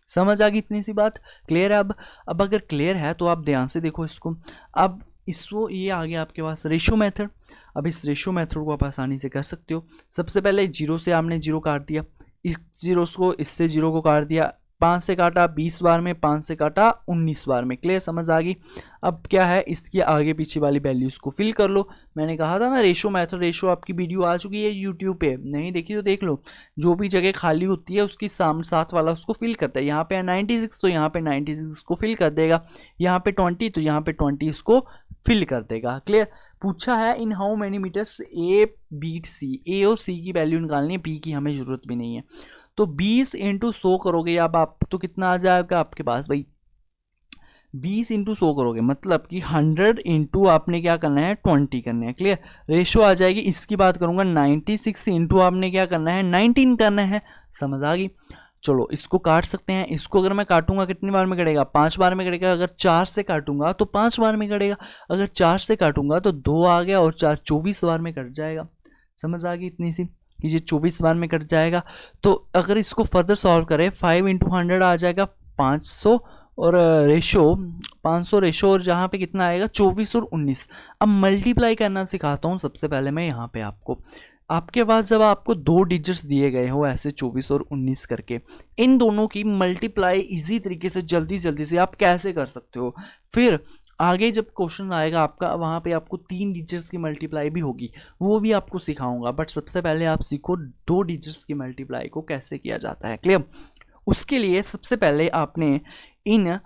समझ आ गई इतनी सी बात, क्लियर है। अब अगर क्लियर है तो आप ध्यान से देखो इसको। अब इसको ये आ गया आपके पास रेशो मेथड। अब इस रेशो मेथड को आप आसानी से कर सकते हो। सबसे पहले 0 से आपने 0 काट दिया, इस 0 को इससे 0 को काट दिया, 5 से काटा 20 बार में, 5 से काटा 19 बार में। क्लियर, समझ आ गई। अब क्या है, इसकी आगे पीछे वाली वैल्यूज को फिल कर लो। मैंने कहा था ना रेशो मेथड, रेशो आपकी वीडियो आ चुकी है यूट्यूब पे, नहीं देखी तो देख लो। जो भी जगह खाली होती है उसकी साथ वाला उसको फिल करता है। यहाँ पे 96 तो यहाँ पे 96 को फिल कर देगा, यहाँ पे 20 तो यहाँ पे 20 इसको फिल कर देगा। क्लियर। पूछा है in how many metres A beat C, A और सी की वैल्यू निकालनी है, पी की हमें जरूरत भी नहीं है। तो 20 इंटू 100 करोगे अब आप, तो कितना आ जाएगा आपके पास भाई, 20 इंटू 100 करोगे मतलब कि 100 इंटू आपने क्या करना है 20 करना है। क्लियर। रेशो आ जाएगी, इसकी बात करूंगा 96 इंटू आपने क्या करना है 19 करना है। समझ आ गई। चलो इसको काट सकते हैं। इसको अगर मैं काटूंगा कितनी बार में कटेगा, 5 बार में कटेगा। अगर 4 से काटूंगा तो 5 बार में कटेगा, अगर 4 से काटूंगा तो 2 आ गया और 4 24 बार में कट जाएगा। समझ आ गई इतनी सी कि ये 24 बार में कट जाएगा। तो अगर इसको फर्दर सॉल्व करें 5 इंटू 100 आ जाएगा 500 और रेशो 500 रेशो, और जहाँ पे कितना आएगा 24 और 19। अब मल्टीप्लाई करना सिखाता हूँ सबसे पहले मैं यहाँ पे आपको। आपके पास जब आपको 2 डिजिट्स दिए गए हो ऐसे 24 और 19 करके, इन दोनों की मल्टीप्लाई इजी तरीके से जल्दी से आप कैसे कर सकते हो। फिर आगे जब क्वेश्चन आएगा आपका, वहाँ पे आपको 3 डिजिट्स की मल्टीप्लाई भी होगी, वो भी आपको सिखाऊंगा। बट सबसे पहले आप सीखो 2 डिजिट्स की मल्टीप्लाई को कैसे किया जाता है। क्लियर। उसके लिए सबसे पहले आपने इन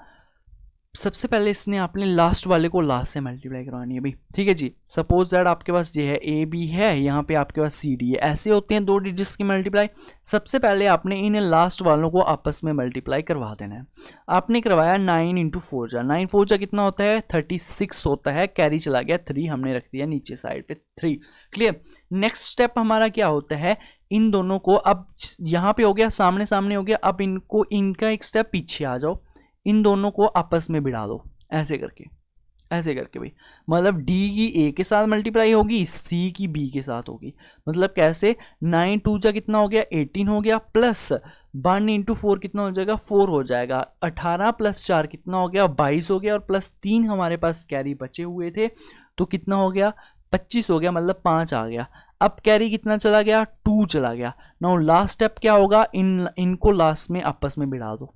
सबसे पहले इसने अपने लास्ट वाले को लास्ट से मल्टीप्लाई करवानी है भाई, ठीक है जी। सपोज दैट आपके पास ये है ए बी है, यहाँ पे आपके पास सी डी है, ऐसे होते हैं दो डिजिट्स की मल्टीप्लाई। सबसे पहले आपने इन लास्ट वालों को आपस में मल्टीप्लाई करवा देना है। आपने करवाया 9 इंटू 4 जा, 9 4 जा कितना होता है 36 होता है, कैरी चला गया 3, हमने रख दिया नीचे साइड पे 3। क्लियर। नेक्स्ट स्टेप हमारा क्या होता है, इन दोनों को, अब यहाँ पे हो गया सामने सामने हो गया, अब इनको इनका एक स्टेप पीछे आ जाओ, इन दोनों को आपस में भिड़ा दो ऐसे करके भाई। मतलब डी की ए के साथ मल्टीप्लाई होगी, सी की बी के साथ होगी। मतलब कैसे, 9 2 जा कितना हो गया 18 हो गया, प्लस 1 इंटू 4 कितना हो जाएगा 4 हो जाएगा, 18 प्लस 4 कितना हो गया 22 हो गया, और प्लस 3 हमारे पास कैरी बचे हुए थे तो कितना हो गया 25 हो गया, मतलब 5 आ गया। अब कैरी कितना चला गया 2 चला गया। नाउ लास्ट स्टेप क्या होगा, इनको लास्ट में आपस में भिड़ा दो,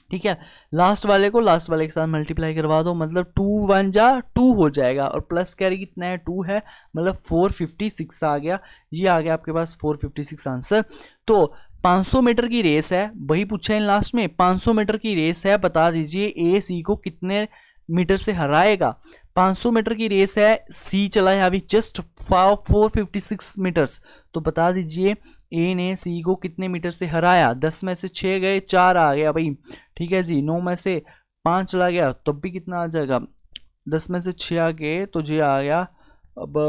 ठीक है। लास्ट वाले को लास्ट वाले के साथ मल्टीप्लाई करवा दो, मतलब 2 1 जा 2 हो जाएगा, और प्लस कैरी कितना है 2 है, मतलब 456 आ गया। ये आ गया आपके पास 456 आंसर। तो 500 मीटर की रेस है, वही पूछा है लास्ट में, 500 मीटर की रेस है, बता दीजिए ए सी को कितने मीटर से हराएगा। 500 मीटर की रेस है, सी चला है अभी जस्ट 456 मीटर्स, तो बता दीजिए ए ने सी को कितने मीटर से हराया। 10 में से 6 गए, 4 आ गया भाई, ठीक है जी। 9 में से 5 चला गया, तब भी कितना आ जाएगा, 10 में से 6 आ गए तो जी आ गया। अब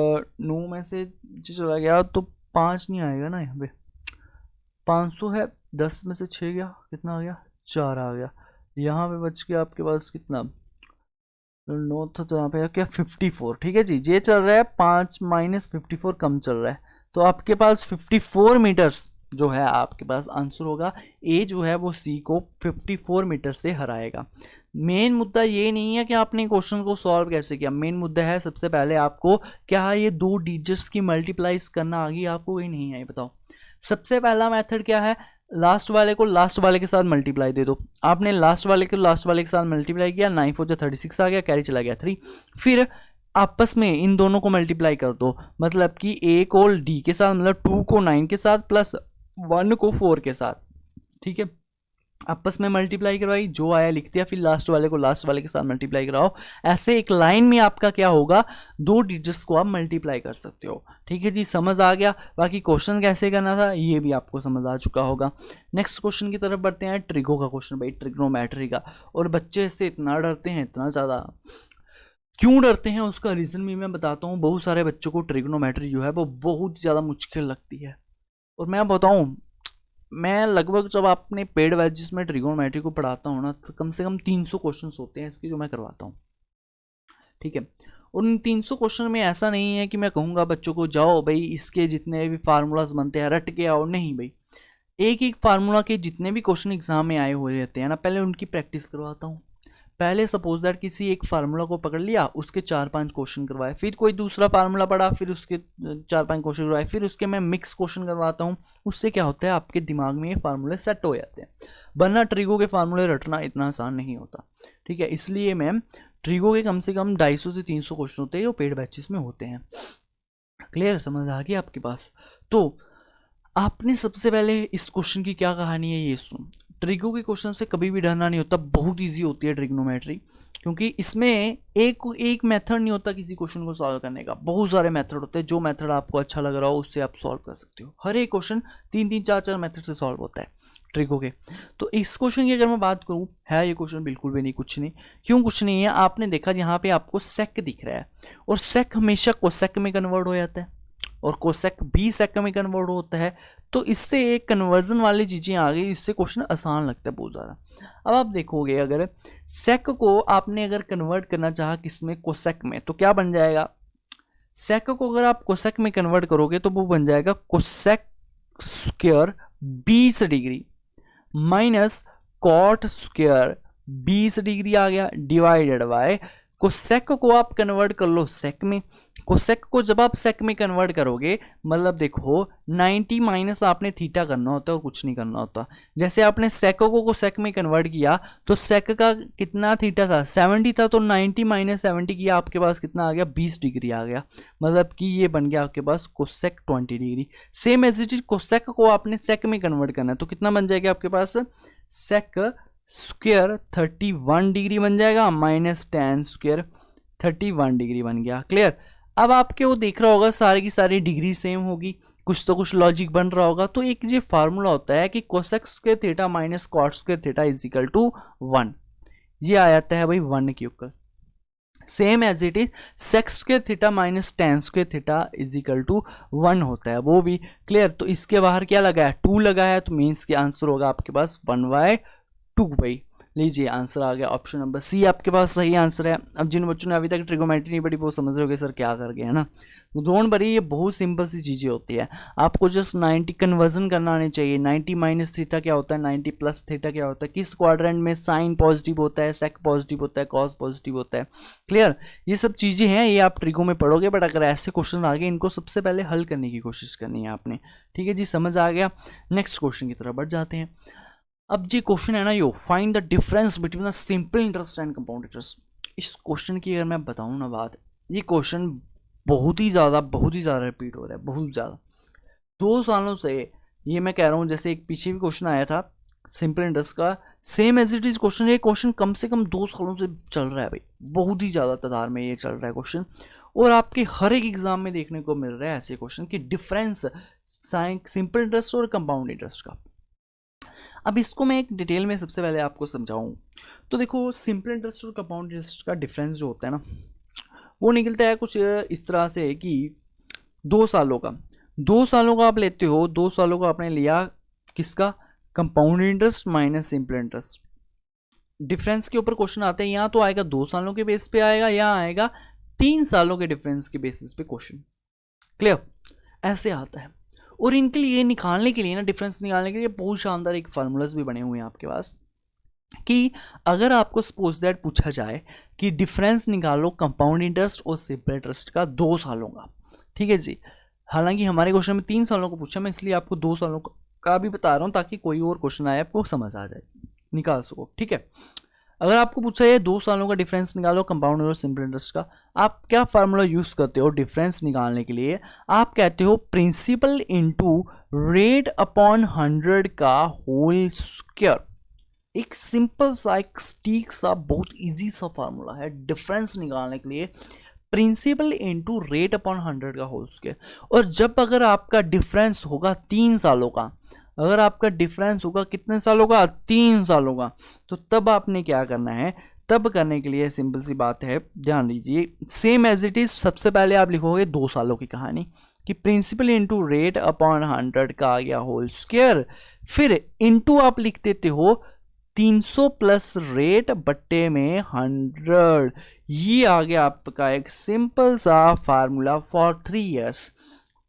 9 में से जी चला गया तो 5 नहीं आएगा ना, यहाँ पे 500 है, 10 में से 6 गया कितना आ गया 4 आ गया। यहाँ पे बच गया आपके पास कितना 9 था, तो यहाँ पे क्या 54, ठीक है जी। ये चल रहा है 5 माइनस 54 कम चल रहा है, तो आपके पास 54 मीटर्स जो है आपके पास आंसर होगा। ए जो है वो सी को 54 मीटर से हराएगा। मेन मुद्दा ये नहीं है कि आपने क्वेश्चन को सॉल्व कैसे किया, मेन मुद्दा है सबसे पहले आपको क्या ये दो डिजिट्स की मल्टीप्लाइज करना आ गई आपको, ये नहीं आई बताओ। सबसे पहला मेथड क्या है, लास्ट वाले को लास्ट वाले के साथ मल्टीप्लाई दे दो। आपने लास्ट वाले को लास्ट वाले के साथ मल्टीप्लाई किया, 9 4 36 आ गया, कैरी चला गया 3। फिर आपस में इन दोनों को मल्टीप्लाई कर दो, मतलब कि ए को डी के साथ, मतलब 2 को 9 के साथ प्लस 1 को 4 के साथ, ठीक है। आपस में मल्टीप्लाई करवाई, जो आया लिख दिया, फिर लास्ट वाले को लास्ट वाले के साथ मल्टीप्लाई कराओ। ऐसे एक लाइन में आपका क्या होगा, दो डिजिट्स को आप मल्टीप्लाई कर सकते हो, ठीक है जी। समझ आ गया। बाकी क्वेश्चन कैसे करना था ये भी आपको समझ आ चुका होगा। नेक्स्ट क्वेश्चन की तरफ बढ़ते हैं, ट्रिगो का क्वेश्चन भाई, ट्रिग्नोमेट्री का। और बच्चे इससे इतना डरते हैं, इतना ज़्यादा क्यों डरते हैं उसका रीज़न भी मैं बताता हूँ। बहुत सारे बच्चों को ट्रिग्नोमेट्री जो है वो बहुत ज़्यादा मुश्किल लगती है, और मैं बताऊँ, मैं लगभग जब आपने पेड बैचेस में ट्रिगोनोमेट्री को पढ़ाता हूँ ना, तो कम से कम 300 क्वेश्चंस होते हैं इसके जो मैं करवाता हूँ, ठीक है। और उन 300 क्वेश्चन में ऐसा नहीं है कि मैं कहूँगा बच्चों को जाओ भाई इसके जितने भी फार्मूलाज बनते हैं रट के आओ, नहीं भाई। एक एक फार्मूला के जितने भी क्वेश्चन एग्जाम में आए हुए रहते हैं ना, पहले उनकी प्रैक्टिस करवाता हूँ। पहले सपोज दैट किसी एक फार्मूला को पकड़ लिया, उसके 4-5 क्वेश्चन करवाए, फिर कोई दूसरा फार्मूला पढ़ा, फिर उसके 4-5 क्वेश्चन करवाए, फिर उसके मैं मिक्स क्वेश्चन करवाता हूँ। उससे क्या होता है, आपके दिमाग में ये फार्मूले सेट हो जाते हैं। वरना ट्रिगो के फार्मूले रटना इतना आसान नहीं होता, ठीक है। इसलिए मैम ट्रिगो के कम से कम 250 से 300 क्वेश्चन होते हैं जो पेड बैचेस में होते हैं। क्लियर, समझ आ गया आपके पास। तो आपने सबसे पहले इस क्वेश्चन की क्या कहानी है ये सुन। ट्रिगो के क्वेश्चन से कभी भी डरना नहीं होता, बहुत इजी होती है ट्रिग्नोमेट्री, क्योंकि इसमें एक मेथड नहीं होता किसी क्वेश्चन को सॉल्व करने का, बहुत सारे मेथड होते हैं। जो मेथड आपको अच्छा लग रहा हो उससे आप सॉल्व कर सकते हो। हर एक क्वेश्चन 3-3 4-4 मेथड से सॉल्व होता है ट्रिगो के। तो इस क्वेश्चन की अगर मैं बात करूँ, है ये क्वेश्चन बिल्कुल भी नहीं, कुछ नहीं। क्यों कुछ नहीं है, आपने देखा यहाँ पे आपको सेक दिख रहा है, और सेक हमेशा कोसेक में कन्वर्ट हो जाता है, और कोसेक भी सेक में कन्वर्ट होता है। तो इससे एक कन्वर्जन वाली चीज़ें आ गई, इससे क्वेश्चन आसान लगता है बहुत ज़्यादा। अब आप देखोगे अगर सेक को आपने अगर कन्वर्ट करना चाहा किसमें, कोसेक में, तो क्या बन जाएगा, सेक को अगर आप कोसेक में कन्वर्ट करोगे तो वो बन जाएगा cosec square 20 degree minus cot square 20 degree आ गया, डिवाइडेड बाय कोसेक को आप कन्वर्ट कर लो सेक में। कोसेक को जब आप सेक में कन्वर्ट करोगे, मतलब देखो 90 माइनस आपने थीटा करना होता है और कुछ नहीं करना होता। जैसे आपने सेक को कोसेक में कन्वर्ट किया तो सेक का कितना थीटा था 70 था, तो 90 माइनस 70 किया, आपके पास कितना आ गया 20 डिग्री आ गया, मतलब कि ये बन गया आपके पास cosec 20 degree. Same as it is cosec को आपने सेक में कन्वर्ट करना है, तो कितना बन जाएगा आपके पास सेक स्क्वायर 31 डिग्री बन जाएगा, माइनस टेन स्क्वायर 31 डिग्री बन गया। क्लियर। अब आपके वो देख रहा होगा सारी की सारी डिग्री सेम होगी, कुछ तो कुछ लॉजिक बन रहा होगा। तो एक ये फार्मूला होता है कि cosec square theta minus cot square theta is equal to 1। ये आ जाता है भाई 1 के ऊपर। Same as it is sec square theta minus tan square theta is equal to 1 होता है, वो भी। क्लियर। तो इसके बाहर क्या लगा है, 2 लगा है, तो मीन्स के आंसर होगा आपके पास 1/2 भाई। लीजिए आंसर आ गया, ऑप्शन नंबर सी आपके पास सही आंसर है। अब जिन बच्चों ने अभी तक ट्रिगोमेट्री नहीं पढ़ी वो समझ रहे होगे सर क्या कर गए, है ना। डोंट वरी, ये बहुत सिंपल सी चीज़ें होती है। आपको जस्ट 90 कन्वर्जन करना आनी चाहिए। 90 माइनस थीटा क्या होता है, 90 प्लस थीटा क्या होता है, किस क्वाड्रेंट में साइन पॉजिटिव होता है, सेक पॉजिटिव होता है, कॉस पॉजिटिव होता है। क्लियर। ये सब चीज़ें हैं, ये आप ट्रिगो में पढ़ोगे, बट अगर ऐसे क्वेश्चन आ गए इनको सबसे पहले हल करने की कोशिश करनी है आपने। ठीक है जी, समझ आ गया। नेक्स्ट क्वेश्चन की तरफ बढ़ जाते हैं। अब जी क्वेश्चन है ना, यो find the difference between the simple interest and compound interest. इस क्वेश्चन की अगर मैं बताऊं ना बात, ये क्वेश्चन बहुत ही ज़्यादा रिपीट हो रहा है, बहुत ज़्यादा। 2 सालों से ये मैं कह रहा हूँ, जैसे एक पीछे भी क्वेश्चन आया था सिंपल इंटरेस्ट का, same as it is question. ये क्वेश्चन कम से कम 2 सालों से चल रहा है भाई, बहुत ही ज़्यादा तादाद में ये चल रहा है क्वेश्चन। और आपके हर एक एग्जाम में देखने को मिल रहा है ऐसे क्वेश्चन कि डिफरेंस सिंपल इंटरेस्ट और कंपाउंड इंटरेस्ट का। अब इसको मैं एक डिटेल में सबसे पहले आपको समझाऊं तो देखो, सिंपल इंटरेस्ट और कंपाउंड इंटरेस्ट का डिफरेंस जो होता है ना, वो निकलता है कुछ इस तरह से कि 2 सालों का आप लेते हो, 2 सालों का आपने लिया किसका, compound interest minus simple interest. Difference के ऊपर क्वेश्चन आते हैं, यहाँ तो आएगा 2 सालों के बेस पे आएगा, यहाँ आएगा 3 सालों के डिफरेंस के बेसिस पे क्वेश्चन। क्लियर। ऐसे आता है। और इनके लिए निकालने के लिए ना, डिफरेंस निकालने के लिए बहुत शानदार एक फार्मूलाज भी बने हुए हैं आपके पास, कि अगर आपको सपोज दैट पूछा जाए कि डिफरेंस निकालो कंपाउंड इंटरेस्ट और सिंपल इंटरेस्ट का 2 सालों का। ठीक है जी। हालांकि हमारे क्वेश्चन में 3 सालों को पूछा, मैं इसलिए आपको 2 सालों का भी बता रहा हूँ ताकि कोई और क्वेश्चन आए आपको समझ आ जाए, निकाल सको। ठीक है। अगर आपको पूछा है 2 सालों का डिफरेंस निकालो कंपाउंड और सिंपल इंटरेस्ट का, आप क्या फार्मूला यूज करते हो डिफरेंस निकालने के लिए, आप कहते हो प्रिंसिपल इनटू रेट अपॉन 100 का होल स्क्वायर। एक सिंपल सा, एक स्टीक सा, बहुत इजी सा फार्मूला है डिफरेंस निकालने के लिए, प्रिंसिपल इनटू रेट अपॉन 100 का होल स्क्वायर। और जब अगर आपका डिफरेंस होगा 3 सालों का, अगर आपका डिफरेंस होगा कितने सालों का, 3 सालों का, तो तब आपने क्या करना है, तब करने के लिए सिंपल सी बात है, ध्यान दीजिए, सेम एज इट इज। सबसे पहले आप लिखोगे 2 सालों की कहानी कि प्रिंसिपल इनटू रेट अपॉन 100 का आ गया होल स्क्वायर, फिर इनटू आप लिख देते हो 300 प्लस रेट बट्टे में 100। ये आ गया आपका एक सिंपल सा फार्मूला फॉर 3 ईयर्स।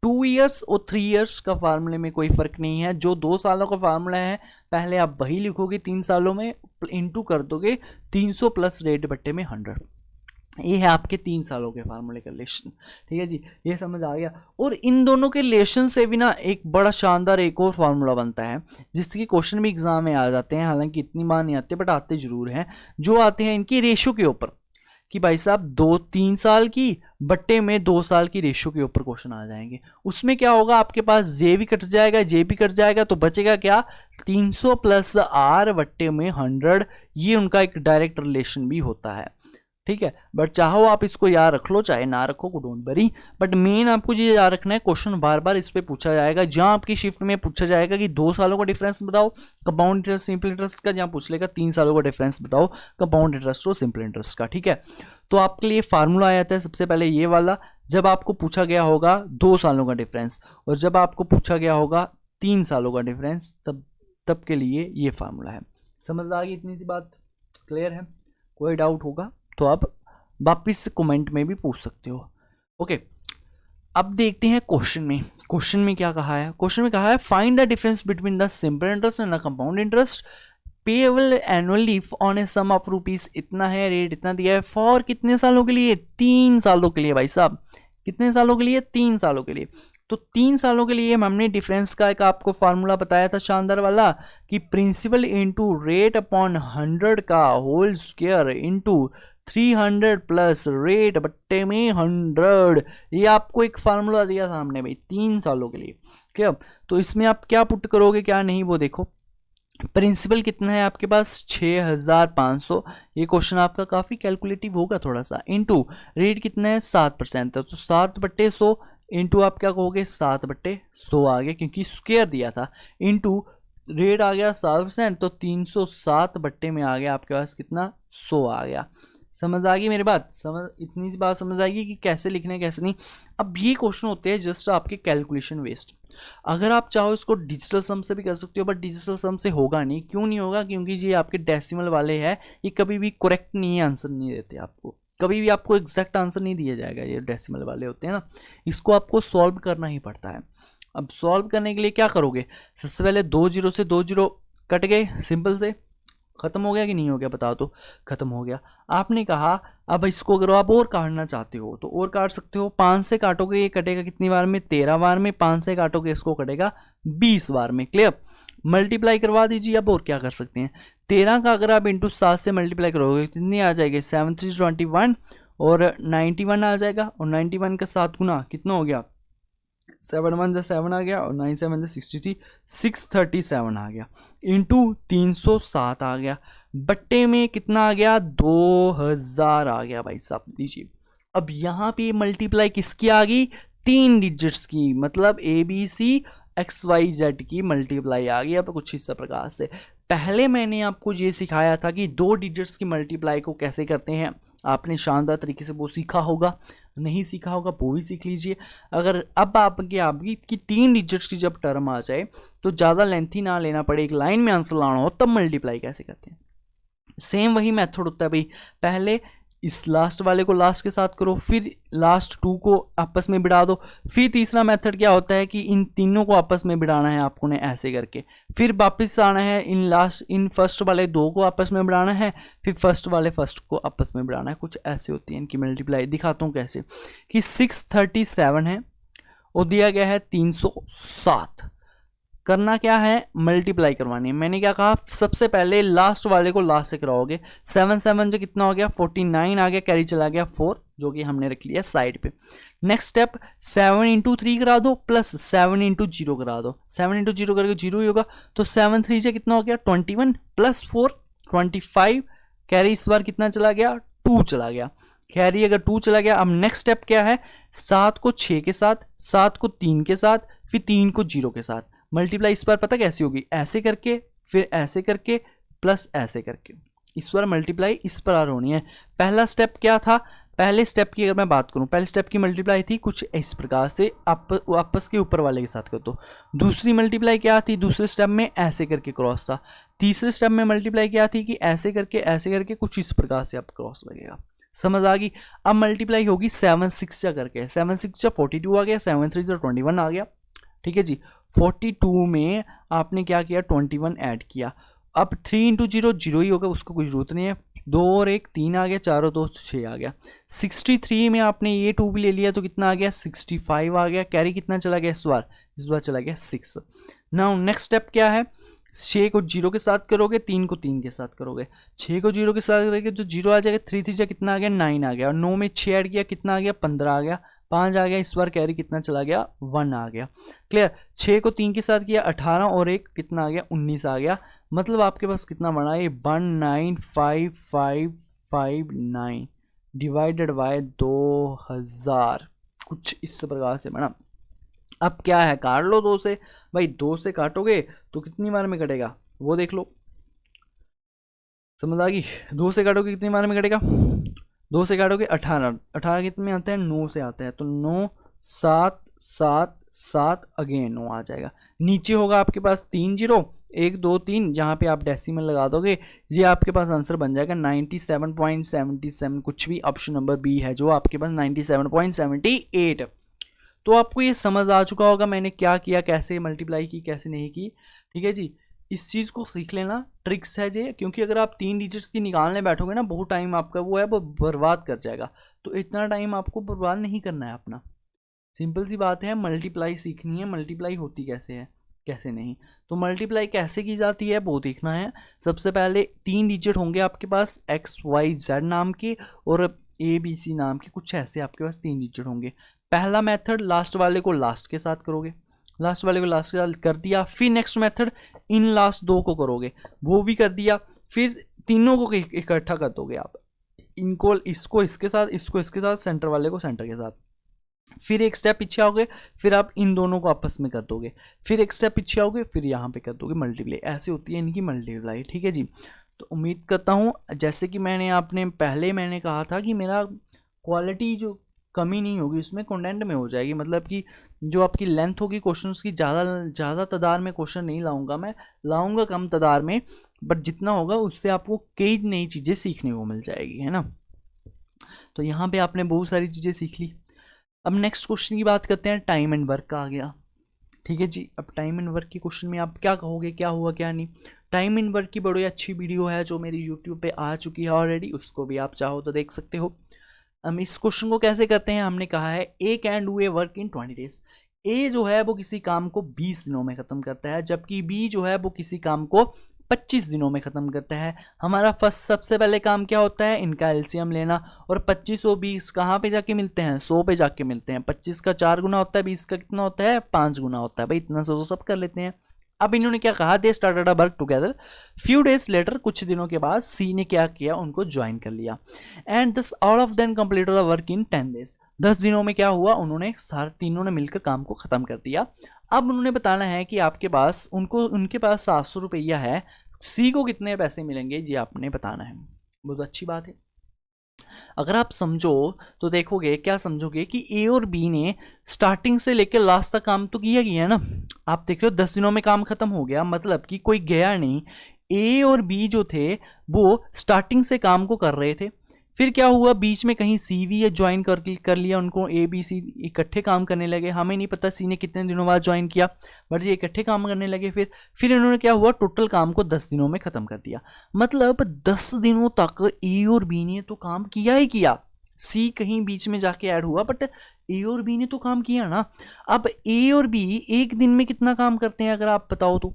2 ईयर्स और 3 ईयर्स का फार्मूले में कोई फर्क नहीं है। जो 2 सालों का फार्मूला है पहले आप वही लिखोगे, 3 सालों में इंटू कर दोगे 300 प्लस रेट बट्टे में 100। ये है आपके 3 सालों के फार्मूले का रिलेशन। ठीक है जी, ये समझ आ गया। और इन दोनों के रिलेशन से भी ना एक बड़ा शानदार एक और फार्मूला बनता है, जिसके क्वेश्चन भी एग्जाम में आ जाते हैं, हालांकि इतनी बार नहीं आते बट आते जरूर हैं। जो आते हैं इनकी रेशो के ऊपर, कि भाई साहब 3 साल की बट्टे में 2 साल की रेशो के ऊपर क्वेश्चन आ जाएंगे। उसमें क्या होगा, आपके पास जे भी कट जाएगा, जे भी कट जाएगा, तो बचेगा क्या, 300 प्लस आर बट्टे में 100। ये उनका एक डायरेक्ट रिलेशन भी होता है। ठीक है। बट चाहो आप इसको याद रख लो, चाहे ना रखो, को डोंट वरी, बट मेन आपको ये याद रखना है, क्वेश्चन बार बार इस पे पूछा जाएगा। जहां आपकी शिफ्ट में पूछा जाएगा कि 2 सालों का डिफरेंस बताओ कंपाउंड इंटरेस्ट सिंपल इंटरेस्ट का, जहां पूछ लेगा 3 सालों का डिफरेंस बताओ कंपाउंड इंटरेस्ट और सिंपल इंटरेस्ट का। ठीक है। तो आपके लिए फार्मूला आ जाता है सबसे पहले ये वाला, जब आपको पूछा गया होगा 2 सालों का डिफरेंस, और जब आपको पूछा गया होगा 3 सालों का डिफरेंस, तब के लिए ये फार्मूला है। समझ आ गई इतनी सी बात, क्लियर है? कोई डाउट होगा तो आप वापिस कमेंट में भी पूछ सकते हो। ओके। अब देखते हैं क्वेश्चन में क्या कहा है। क्वेश्चन में कहा है find the difference between the simple interest and the compound interest payable annually on a sum of rupees. इतना है, रेट इतना दिया है, फॉर कितने सालों के लिए, 3 सालों के लिए। भाई साहब कितने सालों के लिए, 3 सालों के लिए। तो 3 सालों के लिए हमने डिफरेंस का एक आपको फार्मूला बताया था शानदार वाला, कि प्रिंसिपल इनटू रेट अपॉन 100 का whole square into 300 plus rate बट्टे में 100। ये आपको एक फार्मूला दिया सामने भाई 3 सालों के लिए। क्या, तो इसमें आप क्या पुट करोगे क्या नहीं वो देखो। प्रिंसिपल कितना है आपके पास 6500। ये क्वेश्चन आपका काफ़ी कैलकुलेटिव होगा थोड़ा सा। इनटू रेट कितना है 7%, तो 7/100 इंटू आप क्या कहोगे 7/100 आ गया, क्योंकि स्क्वायर दिया था। इनटू रेट आ गया 7%, तो 307 बट्टे में आ गया आपके पास कितना 100 आ गया। समझ आ गई मेरी बात? समझ, इतनी सी बात समझ आएगी कि कैसे लिखना है कैसे नहीं। अब ये क्वेश्चन होते हैं जस्ट आपके कैलकुलेशन वेस्ट। अगर आप चाहो इसको डिजिटल सम से भी कर सकते हो, बट डिजिटल सम से होगा नहीं। क्यों नहीं होगा? क्योंकि ये आपके डेसिमल वाले हैं, ये कभी भी करेक्ट नहीं आंसर नहीं देते आपको, कभी भी आपको एग्जैक्ट आंसर नहीं दिया जाएगा। ये डेसिमल वाले होते हैं ना, इसको आपको सॉल्व करना ही पड़ता है। अब सॉल्व करने के लिए क्या करोगे? सबसे पहले 2 जीरो से 2 जीरो कट गए, सिंपल से खत्म हो गया कि नहीं हो गया बताओ तो? खत्म हो गया। आपने कहा अब इसको अगर आप और काटना चाहते हो तो और काट सकते हो। 5 से काटोगे ये कटेगा कितनी बार में? 13 बार में। 5 से काटोगे इसको कटेगा 20 बार में। क्लियर? मल्टीप्लाई करवा दीजिए। अब और क्या कर सकते हैं? 13 का अगर आप इंटू 7 से मल्टीप्लाई करोगे कितनी आ जाएगी? 7 3 21 और 91 आ जाएगा। और 91 का 7 गुना कितना हो गया? 7 1 7 आ गया और 9 7 63, 637 आ गया। इंटू 307 आ गया। बट्टे में कितना आ गया? 2000 आ गया भाई साहब। लीजिए अब यहाँ पे मल्टीप्लाई किसकी आ गई? 3 डिजिट्स की, मतलब ABCXYZ की मल्टीप्लाई आ गई। अब कुछ इस प्रकार से पहले मैंने आपको ये सिखाया था कि 2 डिजिट्स की मल्टीप्लाई को कैसे करते हैं। आपने शानदार तरीके से वो सीखा होगा, नहीं सीखा होगा वो भी सीख लीजिए। अगर अब आपकी कि 3 डिजिट्स की जब टर्म आ जाए तो ज़्यादा लेंथी ना लेना पड़े, एक लाइन में आंसर लाना हो, तब मल्टीप्लाई कैसे करते हैं। सेम वही मेथड होता है भाई। पहले इस लास्ट वाले को लास्ट के साथ करो, फिर लास्ट 2 को आपस में बिड़ा दो। फिर तीसरा मेथड क्या होता है कि इन तीनों को आपस में बिड़ाना है आपको ने, ऐसे करके। फिर वापस आना है, इन फर्स्ट वाले 2 को आपस में बिड़ाना है, फिर फर्स्ट वाले फर्स्ट को आपस में बिड़ाना है। कुछ ऐसे होती है इनकी मल्टीप्लाई। दिखाता हूँ कैसे। कि 637 है और दिया गया है 307। करना क्या है? मल्टीप्लाई करवानी है। मैंने क्या कहा? सबसे पहले लास्ट वाले को लास्ट से कराओगे। 7 7 जो कितना हो गया? 49 आ गया, कैरी चला गया 4, जो कि हमने रख लिया साइड पे। नेक्स्ट स्टेप 7 इंटू 3 करा दो, प्लस 7 इंटू 0 करा दो। 7 इंटू 0 करके 0 ही होगा, तो 7 3 से कितना हो गया? 21 प्लस 4 25। कैरी इस बार कितना चला गया? 2 चला गया। कैरी अगर 2 चला गया, अब नेक्स्ट स्टेप क्या है? 7 को 6 के साथ, 7 को 3 के साथ, फिर 3 को 0 के साथ। मल्टीप्लाई इस बार पता कैसी होगी? ऐसे करके, फिर ऐसे करके, प्लस ऐसे करके। इस बार मल्टीप्लाई इस प्रकार होनी है। पहला स्टेप क्या था? पहले स्टेप की अगर मैं बात करूं, पहले स्टेप की मल्टीप्लाई थी कुछ इस प्रकार से, आपस के ऊपर वाले के साथ कर दो। दूसरी मल्टीप्लाई क्या थी? दूसरे स्टेप में ऐसे करके क्रॉस था। तीसरे स्टेप में मल्टीप्लाई क्या थी? कि ऐसे करके कुछ इस प्रकार से आप क्रॉस लगेगा। समझ आ गई? अब मल्टीप्लाई होगी 7 6 जा करके। 7 6 जा 42 आ गया, 7 3 जा 21 आ गया। ठीक है जी। 42 में आपने क्या किया? 21 ऐड किया। अब 3 इंटू 0 0 ही होगा, उसको कोई जरूरत नहीं है। 2 और 1 3 आ गया, 4 और 2 6 आ गया। 63 में आपने ये 2 भी ले लिया तो कितना आ गया? 65 आ गया। कैरी कितना चला गया इस बार चला गया 6। नाउ नेक्स्ट स्टेप क्या है? 6 को 0 के साथ करोगे, 3 को 3 के साथ करोगे। 6 को 0 के साथ करोगे जो 0 आ जाएगा, 3 3 जा कितना आ गया? 9 आ गया। और 9 में 6 ऐड किया, कितना आ गया? 15 आ गया। 5 आ गया। इस बार कैरी कितना चला गया? 1 आ गया। क्लियर? 6 को 3 के साथ किया, 18 और 1 कितना आ गया? 19 आ गया। मतलब आपके पास कितना बना? ये 19555 डिवाइडेड बाय 2000, कुछ इस प्रकार से बना। अब क्या है? काट लो 2 से। भाई 2 से काटोगे तो कितनी बार में कटेगा वो देख लो। समझ आ गई? 2 से काटोगे कितनी बार में कटेगा? 2 से काटोगे 18, 18 कितने में आते हैं? 9 से आते हैं। तो 9 7 7 7 अगेन 9 आ जाएगा। नीचे होगा आपके पास 3 0 1 2 3, जहाँ पे आप डेसिमल लगा दोगे ये आपके पास आंसर बन जाएगा 97.77। कुछ भी, ऑप्शन नंबर बी है जो आपके पास 97.78। तो आपको ये समझ आ चुका होगा मैंने क्या किया, कैसे मल्टीप्लाई की, कैसे नहीं की। ठीक है जी। इस चीज़ को सीख लेना, ट्रिक्स है ये। क्योंकि अगर आप 3 डिजिट्स की निकालने बैठोगे ना, बहुत टाइम आपका वो है वो बर्बाद कर जाएगा। तो इतना टाइम आपको बर्बाद नहीं करना है अपना। सिंपल सी बात है, मल्टीप्लाई सीखनी है। मल्टीप्लाई होती कैसे है, कैसे नहीं। तो मल्टीप्लाई कैसे की जाती है वो देखना है। सबसे पहले 3 डिजिट होंगे आपके पास XYZ नाम के और ABC नाम के, कुछ ऐसे आपके पास 3 डिजिट होंगे। पहला मेथड लास्ट वाले को लास्ट के साथ करोगे, लास्ट वाले को लास्ट कर दिया, फिर नेक्स्ट मेथड इन लास्ट दो को करोगे, वो भी कर दिया, फिर तीनों को इकट्ठा कर दोगे आप, इनको इसको इसके साथ, इसको इसके साथ, सेंटर वाले को सेंटर के साथ, फिर एक स्टेप पीछे आओगे, फिर आप इन दोनों को आपस में कर दोगे, फिर एक स्टेप पीछे आओगे, फिर यहाँ पे कर दोगे मल्टीप्लाई। ऐसे होती है इनकी मल्टीप्लाई, ठीक है जी। तो उम्मीद करता हूँ जैसे कि मैंने कहा था कि मेरा क्वालिटी जो कमी नहीं होगी उसमें, कंटेंट में हो जाएगी, मतलब कि जो आपकी लेंथ होगी क्वेश्चंस की, ज़्यादा तादाद में क्वेश्चन नहीं लाऊंगा मैं, लाऊंगा कम तादाद में, बट जितना होगा उससे आपको कई नई चीज़ें सीखने को मिल जाएगी, है ना। तो यहाँ पे आपने बहुत सारी चीज़ें सीख ली। अब नेक्स्ट क्वेश्चन की बात करते हैं, टाइम एंड वर्क का आ गया, ठीक है जी। अब टाइम एंड वर्क के क्वेश्चन में आप क्या कहोगे, क्या हुआ क्या नहीं। टाइम एंड वर्क की बड़ी अच्छी वीडियो है जो मेरी यूट्यूब पे आ चुकी है ऑलरेडी, उसको भी आप चाहो तो देख सकते हो। हम इस क्वेश्चन को कैसे करते हैं, हमने कहा है A can do a work in 20 days. A जो है वो किसी काम को 20 दिनों में ख़त्म करता है, जबकि बी जो है वो किसी काम को 25 दिनों में ख़त्म करता है। हमारा फर्स्ट सबसे पहले काम क्या होता है, इनका एलसीएम लेना, और 25 और 20 कहाँ पे जाके मिलते हैं, 100 पे जाके मिलते हैं। 25 का 4 गुना होता है, 20 का कितना होता है, 5 गुना होता है। भाई इतना से तो सब कर लेते हैं। अब इन्होंने क्या कहा, they started a work together, few days later, कुछ दिनों के बाद सी ने क्या किया, उनको ज्वाइन कर लिया, and this all of them completed the work in 10 days. 10 दिनों में क्या हुआ, उन्होंने सारे तीनों ने मिलकर काम को खत्म कर दिया। अब उन्होंने बताना है कि आपके पास उनके पास 700 रुपया है, सी को कितने पैसे मिलेंगे, जी आपने बताना है। बहुत अच्छी बात है। अगर आप समझो तो देखोगे, क्या समझोगे कि ए और बी ने स्टार्टिंग से लेकर लास्ट तक काम तो किया है ना। आप देख रहे हो 10 दिनों में काम खत्म हो गया, मतलब कि कोई गया नहीं। ए और बी जो थे वो स्टार्टिंग से काम को कर रहे थे, फिर क्या हुआ, बीच में कहीं सी भी ज्वाइन कर लिया उनको, ए बी सी इकट्ठे काम करने लगे। हमें नहीं पता सी ने कितने दिनों बाद ज्वाइन किया, बट ये इकट्ठे काम करने लगे। फिर इन्होंने क्या हुआ, टोटल काम को 10 दिनों में ख़त्म कर दिया। मतलब 10 दिनों तक ए और बी ने तो काम किया ही किया, सी कहीं बीच में जाके ऐड हुआ, बट ए और बी ने तो काम किया ना। अब ए और बी एक दिन में कितना काम करते हैं, अगर आप बताओ तो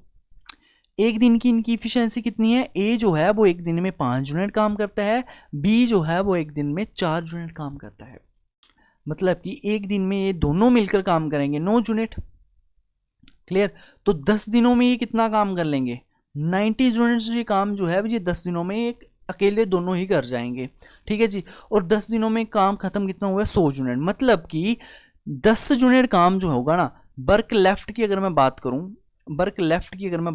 एक दिन की इनकी इफिशियंसी कितनी है। ए जो है वो एक दिन में 5 यूनिट काम करता है, बी जो है वो एक दिन में 4 यूनिट काम करता है। मतलब कि एक दिन में ये दोनों मिलकर काम करेंगे 9 यूनिट। क्लियर। तो 10 दिनों में ये कितना काम कर लेंगे, 90 यूनिट्स। ये काम जो है ये 10 दिनों में एक अकेले दोनों ही कर जाएंगे, ठीक है जी। और 10 दिनों में काम खत्म कितना हुआ, 100 यूनिट। मतलब कि 10 यूनिट काम जो होगा ना, वर्क लेफ्ट की अगर मैं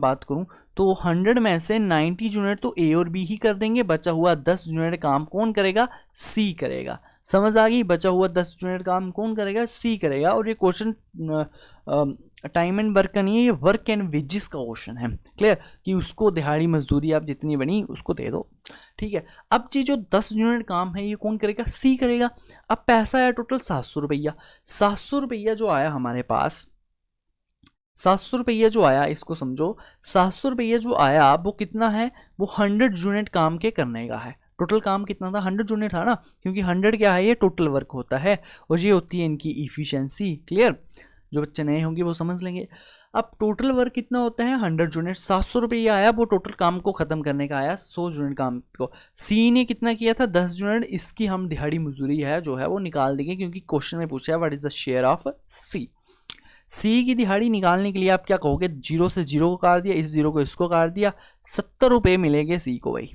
बात करूं तो 100 में से 90 यूनिट तो ए और बी ही कर देंगे, बचा हुआ 10 यूनिट काम कौन करेगा, सी करेगा। समझ आ गई, बचा हुआ 10 यूनिट काम कौन करेगा, सी करेगा। और ये क्वेश्चन टाइम एंड वर्क का नहीं है, ये वर्क एंड वेजेस का क्वेश्चन है। क्लियर, कि उसको दिहाड़ी मजदूरी आप जितनी बनी उसको दे दो, ठीक है। अब जी जो 10 यूनिट काम है ये कौन करेगा, सी करेगा। अब पैसा आया टोटल 700 रुपया। 700 रुपया जो आया हमारे पास, 700 रुपया जो आया, इसको समझो, 700 रुपया जो आया वो कितना है, वो 100 यूनिट काम के करने का है। टोटल काम कितना था, 100 यूनिट था ना, क्योंकि 100 क्या है, ये टोटल वर्क होता है, और ये होती है इनकी इफिशियंसी। क्लियर, जो बच्चे नए होंगे वो समझ लेंगे। अब टोटल वर्क कितना होता है, 100 यूनिट। 700 रुपया आया, वो टोटल काम को खत्म करने का आया, 100 यूनिट काम को। सी ने कितना किया था, 10 यूनिट। इसकी हम दिहाड़ी मजदूरी है जो है वो निकाल देंगे, क्योंकि क्वेश्चन में पूछा है what is the share of C. C की दिहाड़ी निकालने के लिए आप क्या कहोगे, 0 से 0 को काट दिया, इस 0 को इसको काट दिया, 70 रुपये मिलेंगे सी को। भाई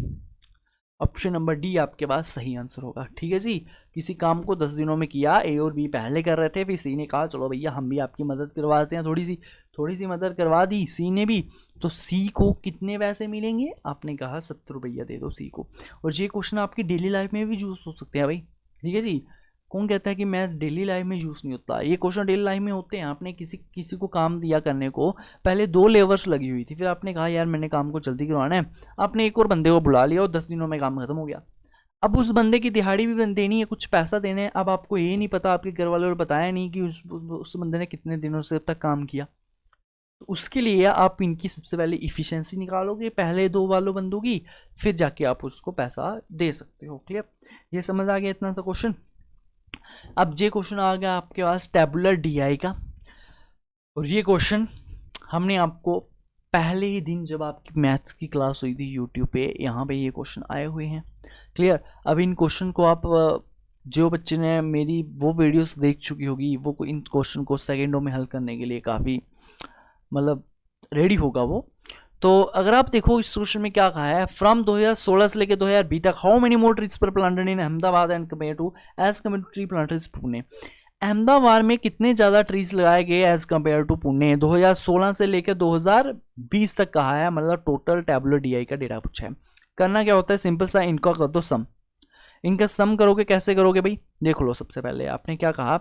ऑप्शन नंबर डी आपके पास सही आंसर होगा, ठीक है जी। किसी काम को 10 दिनों में किया, ए और बी पहले कर रहे थे, फिर सी ने कहा चलो भैया हम भी आपकी मदद करवाते हैं, थोड़ी सी मदद करवा दी सी ने भी। तो सी को कितने पैसे मिलेंगे, आपने कहा 70 रुपया दे दो सी को। और ये क्वेश्चन आपकी डेली लाइफ में भी यूज हो सकते हैं भाई, ठीक है जी। कौन कहता है कि मैं डेली लाइफ में यूज़ नहीं होता, ये क्वेश्चन डेली लाइफ में होते हैं। आपने किसी को काम दिया करने को, पहले 2 लेबर्स लगी हुई थी, फिर आपने कहा यार मैंने काम को जल्दी करवाना है, आपने एक और बंदे को बुला लिया और 10 दिनों में काम खत्म हो गया। अब उस बंदे की दिहाड़ी भी देनी है, कुछ पैसा देने हैं। अब आपको ये नहीं पता, आपके घर वालों ने बताया नहीं कि उस बंदे ने कितने दिनों से अब तक काम किया। तो उसके लिए आप इनकी सबसे पहले इफिशियंसी निकालोगे, पहले 2 वालों बंदों की, फिर जाके आप उसको पैसा दे सकते हो। क्लियर, ये समझ आ गया इतना सा क्वेश्चन। अब ये क्वेश्चन आ गया आपके पास टेबुलर डीआई का, और ये क्वेश्चन हमने आपको पहले ही दिन जब आपकी मैथ्स की क्लास हुई थी यूट्यूब पे, यहाँ पे ये क्वेश्चन आए हुए हैं। क्लियर, अब इन क्वेश्चन को आप जो बच्चे ने मेरी वो वीडियोस देख चुकी होगी वो इन क्वेश्चन को सेकेंडों में हल करने के लिए काफ़ी मतलब रेडी होगा वो। तो अगर आप देखो इस क्वेश्चन में क्या कहा है, फ्रॉम 2016 से लेकर 2020 तक how many more trees were planted in Ahmedabad and compare to as compare to tree planted Pune. Ahmedabad में कितने ज़्यादा ट्रीज लगाए गए एज कम्पेयर टू पुणे 2016 से लेकर 2020 तक कहा है, मतलब टोटल टैबुलर DI का डेटा पूछा है। करना क्या होता है, सिंपल सा इनका कर दो सम। इनका सम करोगे, कैसे करोगे भाई, देख लो। सबसे पहले आपने क्या कहा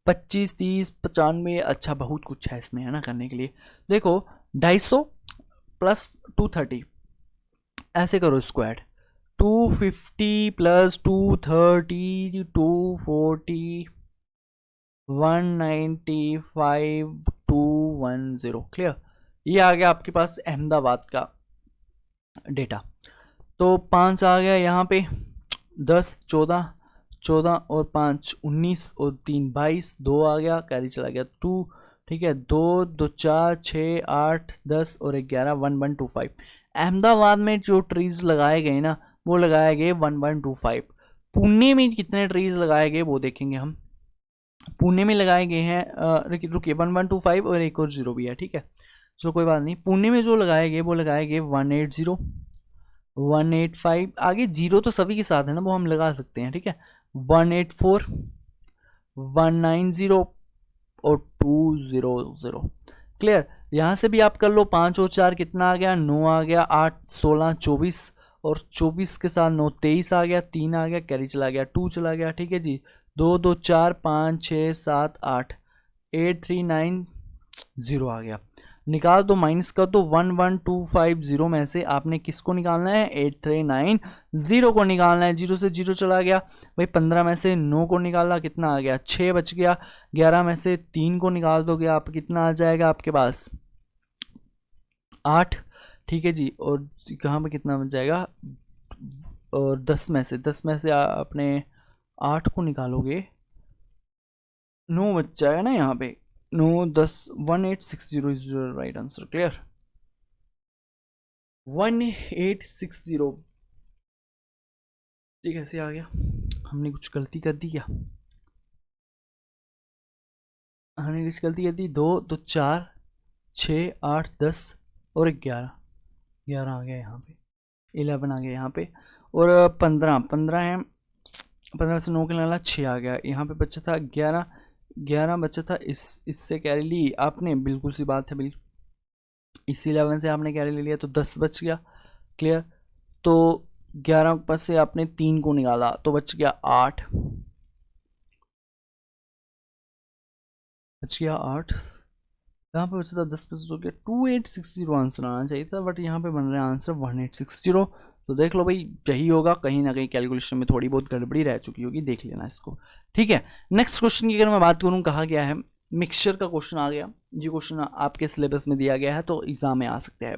25, 30, 95, अच्छा बहुत कुछ है इसमें है ना करने के लिए। देखो 250 प्लस 230 ऐसे करो स्क्वायर, 250 प्लस 230 240 195 210। क्लियर, ये आ गया आपके पास अहमदाबाद का डेटा। तो 5 आ गया यहाँ पे, 10 14 14 और 5 19 और 3 22, 2 आ गया, कैरी चला गया 2, ठीक है, 2 2 4 6 8 10 और 11 1125। अहमदाबाद में जो ट्रीज लगाए गए ना वो लगाए गए 1125। पुणे में कितने ट्रीज लगाए गए वो देखेंगे हम। पुणे में लगाए गए हैं रुकिए 1125 और एक और 0 भी है, ठीक है, चलो कोई बात नहीं। पुणे में जो लगाए गए वो लगाए गए 180 185, आगे जीरो तो सभी के साथ है ना वो हम लगा सकते हैं, ठीक है, 184 190 और 200। क्लियर, यहाँ से भी आप कर लो, 5 और 4 कितना आ गया, 9 आ गया, 8 16 24 और 24 के साथ 9 23 आ गया, 3 आ गया, कैरी चला गया, 2 चला गया, ठीक है जी, 2 2 4 5 6 7 8 8 3 9 0 आ गया। निकाल दो, माइनस कर दो, 11250 में से आपने किसको निकालना है, 8390 को निकालना है। 0 से 0 चला गया भाई, 15 में से 9 को निकाला, कितना आ गया 6 बच गया, 11 में से 3 को निकाल दोगे आप, कितना आ जाएगा आपके पास 8, ठीक है जी, और कहाँ पे कितना बच जाएगा, और 10 में से आपने 8 को निकालोगे 9 बच जाएगा ना यहाँ पे, 9 10 1860 इज राइट आंसर। क्लियर, 1860, ठीक है, ऐसे आ गया। हमने कुछ गलती कर दी क्या, हमने कुछ गलती कर दी, 2 2 4 6 8 10 और 11 आ गया यहाँ पे, 11 आ गया यहाँ पे, और 15 है, 15 से 9 के निकाला 6 आ गया, यहाँ पे बचा था 11 बचा था, इससे कैरी ली आपने, बिल्कुल सी बात है, बिल्कुल इस 11 से आपने कैरी ले लिया तो 10 बच गया। क्लियर, तो 11 पर से आपने 3 को निकाला तो बच गया 8, यहाँ पे बचा था 10 बच हो गया, 2860 आंसर आना चाहिए था, बट यहाँ पे बन रहा है आंसर 1860। तो देख लो भाई, यही होगा, कहीं ना कहीं कैलकुलेशन में थोड़ी बहुत गड़बड़ी रह चुकी होगी, देख लेना इसको, ठीक है। नेक्स्ट क्वेश्चन की अगर मैं बात करूँ, कहा गया है मिक्सचर का क्वेश्चन आ गया, ये क्वेश्चन आपके सिलेबस में दिया गया है तो एग्जाम में आ सकते हैं।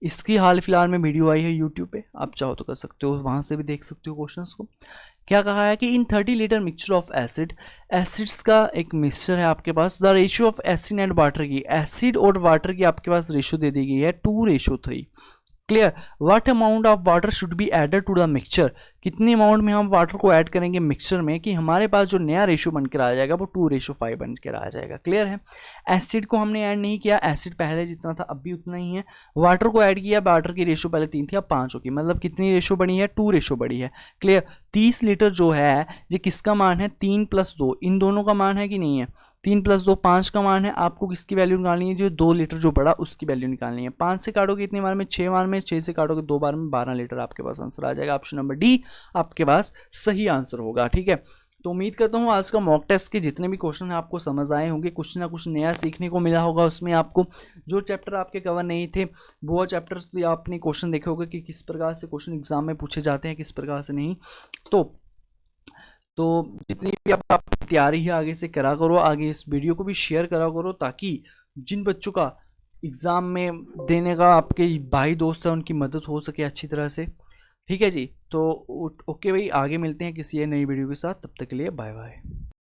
इसकी हाल फिलहाल में वीडियो आई है यूट्यूब पे, आप चाहो तो कर सकते हो, वहाँ से भी देख सकते हो क्वेश्चंस को। क्या कहा है कि in 30 litre mixture of acids का एक मिक्सचर है आपके पास, the ratio of acid and water की, एसिड और वाटर की आपके पास रेशियो दे दी गई है 2:3। Clear, what amount of water should be added to the mixture, कितनी अमाउंट में हम वाटर को ऐड करेंगे मिक्सचर में कि हमारे पास जो नया रेशियो बनकर आ जाएगा वो 2:5 बनकर आ जाएगा। क्लियर है, एसिड को हमने ऐड नहीं किया, एसिड पहले जितना था अब भी उतना ही है, वाटर को ऐड किया, वाटर की रेशियो पहले 3 थी अब 5 होगी, मतलब कितनी रेशियो बड़ी है, 2 रेशियो बड़ी है। क्लियर, 30 लीटर जो है ये किसका मान है, 3 + 2, इन दोनों का मान है कि नहीं है, 3 + 2 5 का मान है, आपको किसकी वैल्यू निकालनी है, जो 2 लीटर जो बड़ा उसकी वैल्यू निकालनी है। 5 से काटोगे कितने बार में, 6 बार में, 6 से काटोगे 2 बार में, 12 लीटर आपके पास आंसर आ जाएगा। ऑप्शन नंबर डी आपके पास सही आंसर होगा, ठीक है। तो उम्मीद करता हूँ आज का मॉक टेस्ट के जितने भी क्वेश्चन हैं आपको समझ आए होंगे, कुछ ना कुछ नया सीखने को मिला होगा उसमें आपको। जो चैप्टर आपके कवर नहीं थे वो चैप्टर भी आपने क्वेश्चन देखे होंगे कि किस प्रकार से क्वेश्चन एग्जाम में पूछे जाते हैं, किस प्रकार से नहीं। तो जितनी भी आप तैयारी है आगे से करा करो, आगे इस वीडियो को भी शेयर करा करो, ताकि जिन बच्चों का एग्ज़ाम में देने का आपके भाई दोस्त है उनकी मदद हो सके अच्छी तरह से, ठीक है जी। तो ओके भाई, आगे मिलते हैं किसी नई वीडियो के साथ, तब तक के लिए बाय बाय।